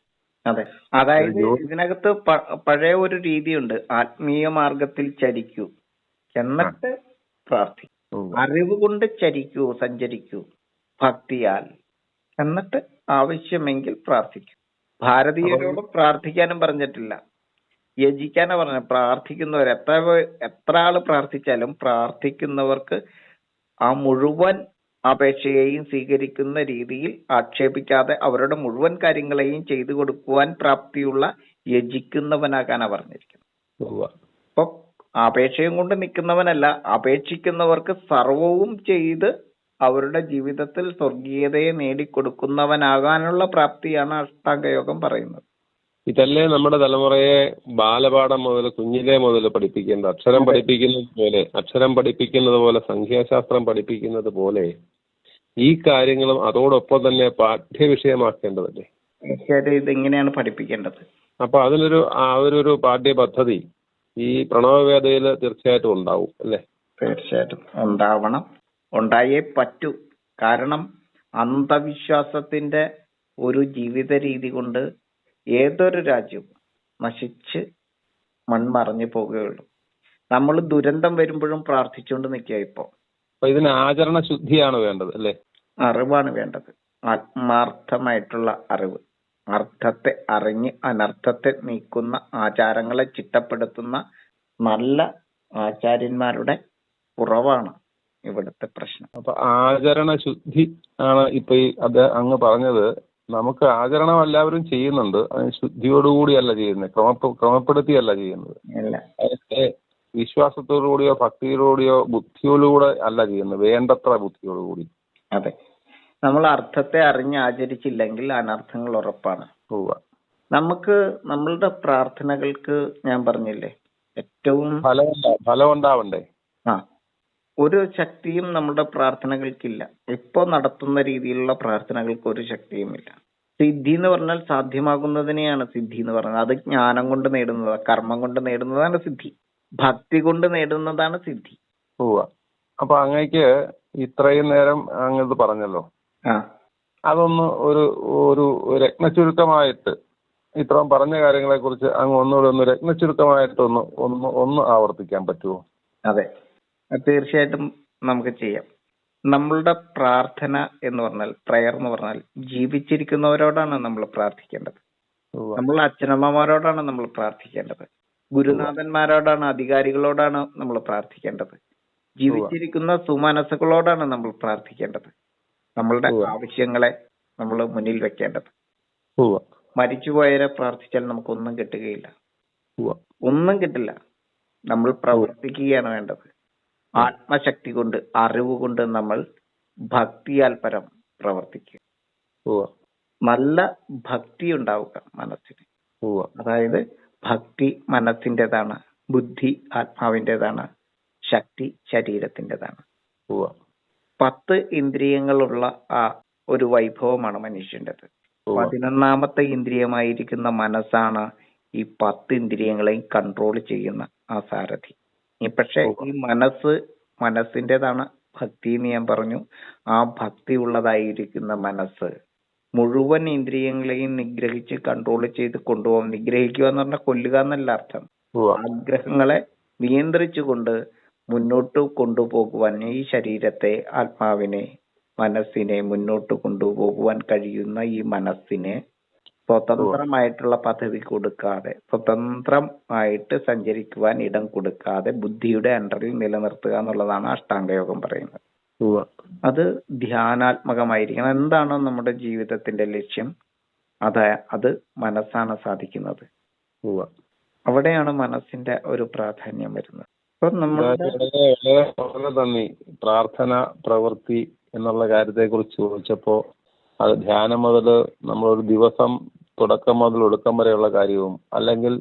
അതെ. അതായത് ഇതിനകത്ത് പഴയ ഒരു രീതിയുണ്ട്, ആത്മീയ മാർഗത്തിൽ ചരിക്കൂ എന്നിട്ട് പ്രാർത്ഥിക്കൂ, അറിവ് കൊണ്ട് ചരിക്കൂ, സഞ്ചരിക്കൂ ഭക്തിയാൽ, എന്നിട്ട് ആവശ്യമെങ്കിൽ പ്രാർത്ഥിക്കൂ. ഭാരതീയരോട് പ്രാർത്ഥിക്കാനും പറഞ്ഞിട്ടില്ല, യജിക്കാനാ പറഞ്ഞ. പ്രാർത്ഥിക്കുന്നവർ എത്ര ആള് പ്രാർത്ഥിച്ചാലും പ്രാർത്ഥിക്കുന്നവർക്ക് ആ മുഴുവൻ അപേക്ഷയെയും സ്വീകരിക്കുന്ന രീതിയിൽ ആക്ഷേപിക്കാതെ അവരുടെ മുഴുവൻ കാര്യങ്ങളെയും ചെയ്തു കൊടുക്കുവാൻ പ്രാപ്തിയുള്ള യജിക്കുന്നവനാകാനാ പറഞ്ഞിരിക്കുന്നത്. അപ്പൊ അപേക്ഷയും കൊണ്ട് നിൽക്കുന്നവനല്ല, അപേക്ഷിക്കുന്നവർക്ക് സർവവും ചെയ്ത് അവരുടെ ജീവിതത്തിൽ സ്വർഗീയതയെ നേടിക്കൊടുക്കുന്നവനാകാനുള്ള പ്രാപ്തിയാണ് അഷ്ടാംഗയോഗം പറയുന്നത്. ഇതല്ലേ നമ്മുടെ തലമുറയെ ബാലപാഠം മുതൽ, കുഞ്ഞിലെ മുതൽ പഠിപ്പിക്കേണ്ട. അക്ഷരം പഠിപ്പിക്കുന്നത് പോലെ സംഖ്യാശാസ്ത്രം പഠിപ്പിക്കുന്നത് പോലെ ഈ കാര്യങ്ങളും അതോടൊപ്പം തന്നെ പാഠ്യവിഷയമാക്കേണ്ടതല്ലേ? ഇതെങ്ങനെയാണ് പഠിപ്പിക്കേണ്ടത്? അപ്പൊ അതിനൊരു പാഠ്യ പദ്ധതി ഈ പ്രണവവേദയിൽ തീർച്ചയായിട്ടും ഉണ്ടാവും അല്ലേ? തീർച്ചയായിട്ടും ഉണ്ടാവണം, ഉണ്ടായേ പറ്റൂ. കാരണം അന്ധവിശ്വാസത്തിന്റെ ഒരു ജീവിത രീതി കൊണ്ട് ഏതൊരു രാജ്യവും നശിച്ച് മൺമറഞ്ഞു പോകുകയുള്ളൂ. നമ്മൾ ദുരന്തം വരുമ്പോഴും പ്രാർത്ഥിച്ചുകൊണ്ട് നിൽക്കുക. ഇപ്പോ ഇതിന് ആചരണ ശുദ്ധിയാണ് വേണ്ടത് അല്ലേ? അറിവാണ് വേണ്ടത്, ആത്മാർത്ഥമായിട്ടുള്ള അറിവ്. അർത്ഥത്തെ അറിഞ്ഞ് അനർത്ഥത്തെ നീക്കുന്ന ആചാരങ്ങളെ ചിട്ടപ്പെടുത്തുന്ന നല്ല ആചാര്യന്മാരുടെ കുറവാണ് ഇവിടുത്തെ പ്രശ്നം. അപ്പൊ ആചരണ ശുദ്ധി ആണ് ഇപ്പൊ അത് അങ്ങ് പറഞ്ഞത്. നമുക്ക് ആചരണം എല്ലാവരും ചെയ്യുന്നുണ്ട്, അതിന് ശുദ്ധിയോടുകൂടിയല്ല ചെയ്യുന്നത്, ക്രമപ്പെടുത്തിയല്ല ചെയ്യുന്നത്. അതിന്റെ വിശ്വാസത്തോടുകൂടിയോ ഭക്തിയോടുകൂടിയോ ബുദ്ധിയോടുകൂടെ അല്ല ചെയ്യുന്നത്, വേണ്ടത്ര ബുദ്ധിയോടുകൂടി. അതെ. നമ്മൾ അർത്ഥത്തെ അറിഞ്ഞ് ആചരിച്ചില്ലെങ്കിൽ അനർത്ഥങ്ങൾ ഉറപ്പാണ്. ഉവ്വ. നമുക്ക് നമ്മളുടെ പ്രാർത്ഥനകൾക്ക് ഞാൻ പറഞ്ഞില്ലേ ഏറ്റവും ഫലം ഉണ്ടാവണ്ടേ? ആ ഒരു ശക്തിയും നമ്മുടെ പ്രാർത്ഥനകൾക്കില്ല. ഇപ്പൊ നടത്തുന്ന രീതിയിലുള്ള പ്രാർത്ഥനകൾക്ക് ഒരു ശക്തിയുമില്ല. സിദ്ധി എന്ന് പറഞ്ഞാൽ സാധ്യമാകുന്നതിനെയാണ് സിദ്ധി എന്ന് പറയുന്നത്. അത് ജ്ഞാനം കൊണ്ട് നേടുന്നതാണ്, കർമ്മം കൊണ്ട് നേടുന്നതാണ് സിദ്ധി, ഭക്തി കൊണ്ട് നേടുന്നതാണ് സിദ്ധി. ഉവ്വ. അപ്പൊ അങ്ങേക്ക് ഇത്രയും നേരം അങ്ങ് ഇത് പറഞ്ഞല്ലോ, അതൊന്ന് ഒരു രത്നചുരുക്കമായിട്ട് ഇത്രയും പറഞ്ഞ കാര്യങ്ങളെ കുറിച്ച് അങ്ങ് ഒന്നുകൂടെ ഒന്ന് രത്നചുരുക്കമായിട്ട് ഒന്ന് ആവർത്തിക്കാൻ പറ്റുമോ? അതെ, തീർച്ചയായിട്ടും നമുക്ക് ചെയ്യാം. നമ്മളുടെ പ്രാർത്ഥന എന്ന് പറഞ്ഞാൽ, പ്രയർ എന്ന് പറഞ്ഞാൽ ജീവിച്ചിരിക്കുന്നവരോടാണ് നമ്മൾ പ്രാർത്ഥിക്കേണ്ടത്. നമ്മൾ അച്ഛനമ്മമാരോടാണ് നമ്മൾ പ്രാർത്ഥിക്കേണ്ടത്. ഗുരുനാഥന്മാരോടാണ്, അധികാരികളോടാണ് നമ്മൾ പ്രാർത്ഥിക്കേണ്ടത്. ജീവിച്ചിരിക്കുന്ന സുമനസ്സുകളോടാണ് നമ്മൾ പ്രാർത്ഥിക്കേണ്ടത്. നമ്മളുടെ ആവശ്യങ്ങളെ നമ്മൾ മുന്നിൽ വെക്കേണ്ടത്. മരിച്ചുപോയവരെ പ്രാർത്ഥിച്ചാൽ നമുക്കൊന്നും കിട്ടുകയില്ല, ഒന്നും കിട്ടില്ല. നമ്മൾ പ്രവർത്തിക്കുകയാണ് വേണ്ടത്. ആത്മശക്തി കൊണ്ട്, അറിവ് കൊണ്ട് നമ്മൾ ഭക്തിയാൽ പരം പ്രവർത്തിക്കുക. നല്ല ഭക്തി ഉണ്ടാവുക മനസ്സിന്. അതായത് ഭക്തി മനസ്സിൻ്റെതാണ്, ബുദ്ധി ആത്മാവിൻ്റെതാണ്, ശക്തി ശരീരത്തിൻ്റെതാണ്. 10 ഇന്ദ്രിയങ്ങളുള്ള ആ ഒരു വൈഭവമാണ് മനുഷ്യൻ്റെത്. 11ാമത്തെ ഇന്ദ്രിയമായിരിക്കുന്ന മനസ്സാണ് ഈ 10 ഇന്ദ്രിയങ്ങളെയും കൺട്രോൾ ചെയ്യുന്ന ആ സാരഥി. പക്ഷെ ഈ മനസ്സിൻ്റെതാണ് ഭക്തി എന്ന് ഞാൻ പറഞ്ഞു. ആ ഭക്തി ഉള്ളതായിരിക്കുന്ന മനസ്സ് മുഴുവൻ ഇന്ദ്രിയങ്ങളെയും നിഗ്രഹിച്ച് കൺട്രോൾ ചെയ്ത് കൊണ്ടുപോകും. നിഗ്രഹിക്കുക എന്ന് പറഞ്ഞാൽ കൊല്ലുക എന്നല്ല അർത്ഥം. ആഗ്രഹങ്ങളെ നിയന്ത്രിച്ചുകൊണ്ട് മുന്നോട്ട് കൊണ്ടുപോകുവാൻ ഈ ശരീരത്തെ, ആത്മാവിനെ, മനസ്സിനെ മുന്നോട്ട് കൊണ്ടുപോകുവാൻ കഴിയുന്ന ഈ മനസ്സിനെ സ്വതന്ത്രമായിട്ടുള്ള പദവി കൊടുക്കാതെ, സ്വതന്ത്രമായിട്ട് സഞ്ചരിക്കുവാൻ ഇടം കൊടുക്കാതെ ബുദ്ധിയുടെ അണ്ടറിൽ നിലനിർത്തുക എന്നുള്ളതാണ് അഷ്ടാംഗയോഗം പറയുന്നത്. അത് ധ്യാനാത്മകമായിരിക്കണം. എന്താണോ നമ്മുടെ ജീവിതത്തിന്റെ ലക്ഷ്യം അത് മനസ്സാണ് സാധിക്കുന്നത്. അവിടെയാണ് മനസ്സിന്റെ ഒരു പ്രാധാന്യം വരുന്നത്. അപ്പൊ വളരെ നന്ദി. പ്രാർത്ഥന പ്രവൃത്തി എന്നുള്ള കാര്യത്തെ കുറിച്ച് ചോദിച്ചപ്പോ അത് ധ്യാനം മുതൽ നമ്മളൊരു ദിവസം തുടക്കം മുതൽ ഒടുക്കം വരെയുള്ള കാര്യവും, അല്ലെങ്കിൽ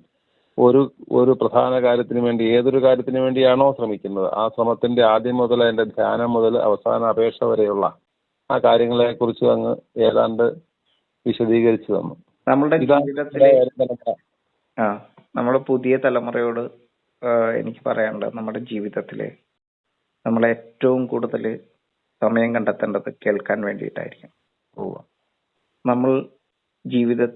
ഒരു പ്രധാന കാര്യത്തിന് വേണ്ടി, ഏതൊരു കാര്യത്തിന് വേണ്ടിയാണോ ശ്രമിക്കുന്നത് ആ ശ്രമത്തിന്റെ ആദ്യം മുതൽ അതിന്റെ ധ്യാനം മുതൽ അവസാന അപേക്ഷ വരെയുള്ള ആ കാര്യങ്ങളെ കുറിച്ച് അങ്ങ് ഏതാണ്ട് വിശദീകരിച്ചു തന്നു. നമ്മളുടെ ജീവിതത്തിലെ നമ്മുടെ പുതിയ തലമുറയോട് എനിക്ക് പറയാനുള്ളത്, നമ്മുടെ ജീവിതത്തില് നമ്മൾ ഏറ്റവും കൂടുതൽ സമയം കണ്ടെത്തേണ്ടത് കേൾക്കാൻ വേണ്ടിയിട്ടായിരിക്കും. നമ്മൾ ജീവിതം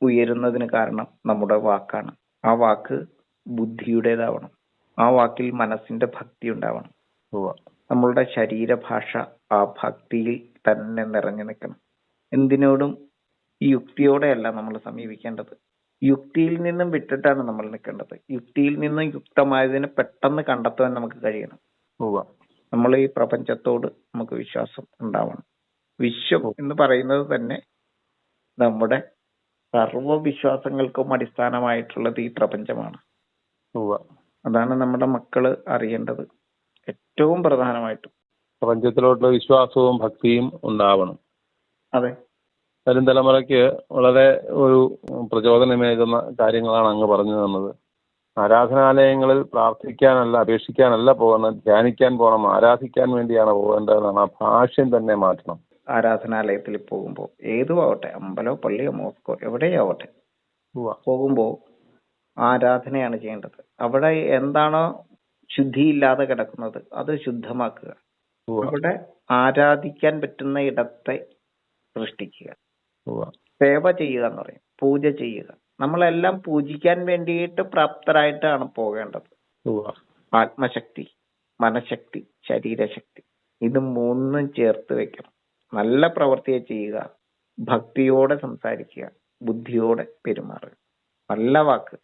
ഉയരുന്നതിന് കാരണം നമ്മുടെ വാക്കാണ്. ആ വാക്ക് ബുദ്ധിയുടേതാവണം. ആ വാക്കിൽ മനസ്സിന്റെ ഭക്തി ഉണ്ടാവണം. നമ്മളുടെ ശരീരഭാഷ ആ ഭക്തിയിൽ തന്നെ നിറഞ്ഞു നിൽക്കണം. എന്തിനോടും യുക്തിയോടെയല്ല നമ്മൾ സമീപിക്കേണ്ടത്. യുക്തിയിൽ നിന്നും വിട്ടിട്ടാണ് നമ്മൾ നിൽക്കേണ്ടത്. യുക്തിയിൽ നിന്നും യുക്തമായതിനെ പെട്ടെന്ന് കണ്ടെത്താൻ നമുക്ക് കഴിയണം. നമ്മൾ ഈ പ്രപഞ്ചത്തോട് നമുക്ക് വിശ്വാസം ഉണ്ടാവണം. വിശ്വം എന്ന് പറയുന്നത് തന്നെ നമ്മുടെ സർവവിശ്വാസങ്ങൾക്കും അടിസ്ഥാനമായിട്ടുള്ളത് ഈ പ്രപഞ്ചമാണ്. അതാണ് നമ്മുടെ മക്കള് അറിയേണ്ടത് ഏറ്റവും പ്രധാനമായിട്ടും. പ്രപഞ്ചത്തിലോട്ടുള്ള വിശ്വാസവും ഭക്തിയും ഉണ്ടാവണം. അതെ, വരും തലമുറയ്ക്ക് വളരെ ഒരു പ്രചോദനമേകുന്ന കാര്യങ്ങളാണ് അങ്ങ് പറഞ്ഞു തന്നത്. ആരാധനാലയങ്ങളിൽ പ്രാർത്ഥിക്കാനല്ല, അപേക്ഷിക്കാനല്ല പോകുന്നത്, ധ്യാനിക്കാൻ പോകണം, ആരാധിക്കാൻ വേണ്ടിയാണ് പോകേണ്ടതെന്നാണ്. ആ ഭാഷ്യം തന്നെ മാറ്റണം. ആരാധനാലയത്തിൽ പോകുമ്പോൾ ഏതുമാവട്ടെ, അമ്പലോ പള്ളിയോ മോസ്കോ എവിടെയാവട്ടെ, പോകുമ്പോ ആരാധനയാണ് ചെയ്യേണ്ടത്. അവിടെ എന്താണോ ശുദ്ധിയില്ലാതെ കിടക്കുന്നത് അത് ശുദ്ധമാക്കുക. അവിടെ ആരാധിക്കാൻ പറ്റുന്ന ഇടത്തെ സൃഷ്ടിക്കുക. സേവ ചെയ്യുക എന്ന് പറയും, പൂജ ചെയ്യുക. നമ്മളെല്ലാം പൂജിക്കാൻ വേണ്ടിയിട്ട് പ്രാപ്തരായിട്ടാണ് പോകേണ്ടത്. ആത്മശക്തി, മനഃശക്തി, ശരീരശക്തി, ഇത് മൂന്നും ചേർത്ത് വെക്കണം. നല്ല പ്രവൃത്തിയെ ചെയ്യുക, ഭക്തിയോടെ സംസാരിക്കുക, ബുദ്ധിയോടെ പെരുമാറുക, നല്ല വാക്ക്.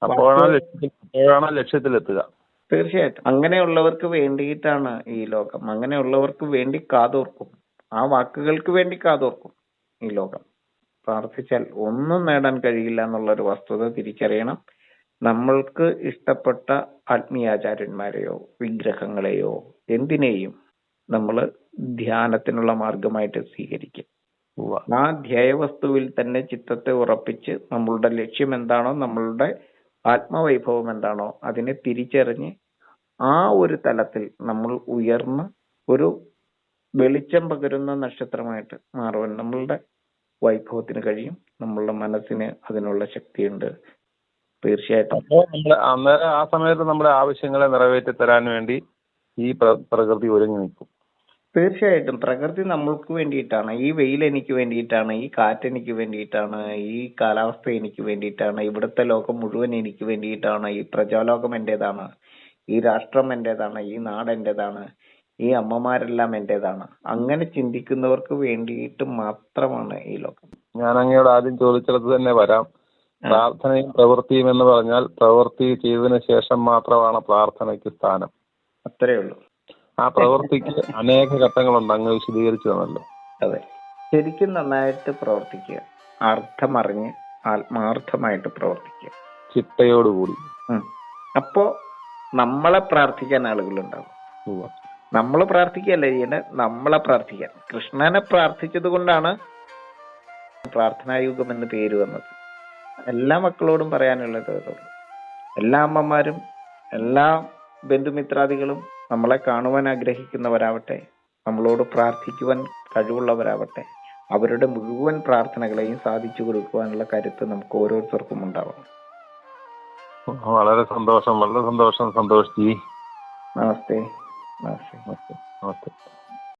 അപ്പോഴാണ് ലക്ഷ്യത്തിലെത്തുക. തീർച്ചയായിട്ടും അങ്ങനെയുള്ളവർക്ക് വേണ്ടിയിട്ടാണ് ഈ ലോകം. അങ്ങനെയുള്ളവർക്ക് വേണ്ടി കാതോർക്കും, ആ വാക്കുകൾക്ക് വേണ്ടി കാതോർക്കും ഈ ലോകം. പ്രാർത്ഥിച്ചാൽ ഒന്നും നേടാൻ കഴിയില്ല എന്നുള്ളൊരു വസ്തുത തിരിച്ചറിയണം. നമ്മൾക്ക് ഇഷ്ടപ്പെട്ട ആത്മീയാചാര്യന്മാരെയോ വിഗ്രഹങ്ങളെയോ എന്തിനേയും നമ്മൾ ധ്യാനത്തിനുള്ള മാർഗമായിട്ട് സ്വീകരിക്കുക. ഉവ്വ. ആ ധ്യേയവസ്തുവിൽ തന്നെ ചിത്തത്തെ ഉറപ്പിച്ച് നമ്മളുടെ ലക്ഷ്യം എന്താണോ, നമ്മളുടെ ആത്മവൈഭവം എന്താണോ അതിനെ തിരിച്ചറിഞ്ഞ് ആ ഒരു തലത്തിൽ നമ്മൾ ഉയർന്ന് ഒരു വെളിച്ചം പകരുന്ന നക്ഷത്രമായിട്ട് മാറുവാൻ നമ്മളുടെ വൈഭവത്തിന് കഴിയും. നമ്മളുടെ മനസ്സിന് അതിനുള്ള ശക്തിയുണ്ട്. തീർച്ചയായിട്ടും അപ്പോൾ അന്നേരം ആ സമയത്ത് നമ്മുടെ ആവശ്യങ്ങളെ നിറവേറ്റി തരാൻ വേണ്ടി ഈ പ്രകൃതി ഒരുങ്ങി നിൽക്കും. തീർച്ചയായിട്ടും പ്രകൃതി നമ്മൾക്ക് വേണ്ടിയിട്ടാണ്. ഈ വെയിൽ എനിക്ക് വേണ്ടിയിട്ടാണ്, ഈ കാറ്റ് എനിക്ക് വേണ്ടിയിട്ടാണ്, ഈ കാലാവസ്ഥ എനിക്ക് വേണ്ടിയിട്ടാണ്, ഇവിടുത്തെ ലോകം മുഴുവൻ എനിക്ക് വേണ്ടിയിട്ടാണ്, ഈ പ്രജാലോകം എന്റേതാണ്, ഈ രാഷ്ട്രം എന്റേതാണ്, ഈ നാട് എന്റേതാണ്, ഈ അമ്മമാരെല്ലാം എന്റേതാണ്. അങ്ങനെ ചിന്തിക്കുന്നവർക്ക് വേണ്ടിയിട്ട് മാത്രമാണ് ഈ ലോകം. ഞാൻ അങ്ങയോട് ആദ്യം ചോദിച്ചിടത്ത് തന്നെ വരാം. പ്രാർത്ഥനയും പ്രവൃത്തിയും എന്ന് പറഞ്ഞാൽ പ്രവൃത്തി ചെയ്തതിനു ശേഷം മാത്രമാണ് പ്രാർത്ഥനയ്ക്ക് സ്ഥാനം. അത്രേ ഉള്ളൂ. ആ പ്രവൃത്തിക്ക് അനേക ഘട്ടങ്ങളുണ്ട്, അങ്ങ് വിശദീകരിച്ചു തന്നല്ലോ. അതെ, ശരിക്കും നന്നായിട്ട് പ്രവർത്തിക്കുക, അർത്ഥമറിഞ്ഞ് ആത്മാർത്ഥമായിട്ട് പ്രവർത്തിക്കുക, ചിട്ടയോടുകൂടി. അപ്പോ നമ്മളെ പ്രാർത്ഥിക്കാൻ ആളുകളുണ്ടാവും. നമ്മൾ പ്രാർത്ഥിക്കല്ല ചെയ്യേണ്ടത്, നമ്മളെ പ്രാർത്ഥിക്കാൻ. കൃഷ്ണനെ പ്രാർത്ഥിച്ചത് കൊണ്ടാണ് പ്രാർത്ഥനായുഗം എന്ന് പേര് വന്നത്. എല്ലാ മക്കളോടും പറയാനുള്ളത് അതുള്ളൂ. എല്ലാ അമ്മമാരും എല്ലാ ബന്ധുമിത്രാദികളും നമ്മളെ കാണുവാൻ ആഗ്രഹിക്കുന്നവരാവട്ടെ, നമ്മളോട് പ്രാർത്ഥിക്കുവാൻ കഴിവുള്ളവരാവട്ടെ, അവരുടെ മുഴുവൻ പ്രാർത്ഥനകളെയും സാധിച്ചു കൊടുക്കുവാനുള്ള കരുത്ത് നമുക്ക് ഓരോരുത്തർക്കും ഉണ്ടാവണം. വളരെ സന്തോഷം, വളരെ സന്തോഷം. സന്തോഷ് ജി, നമസ്തേ. നമസ്തേ.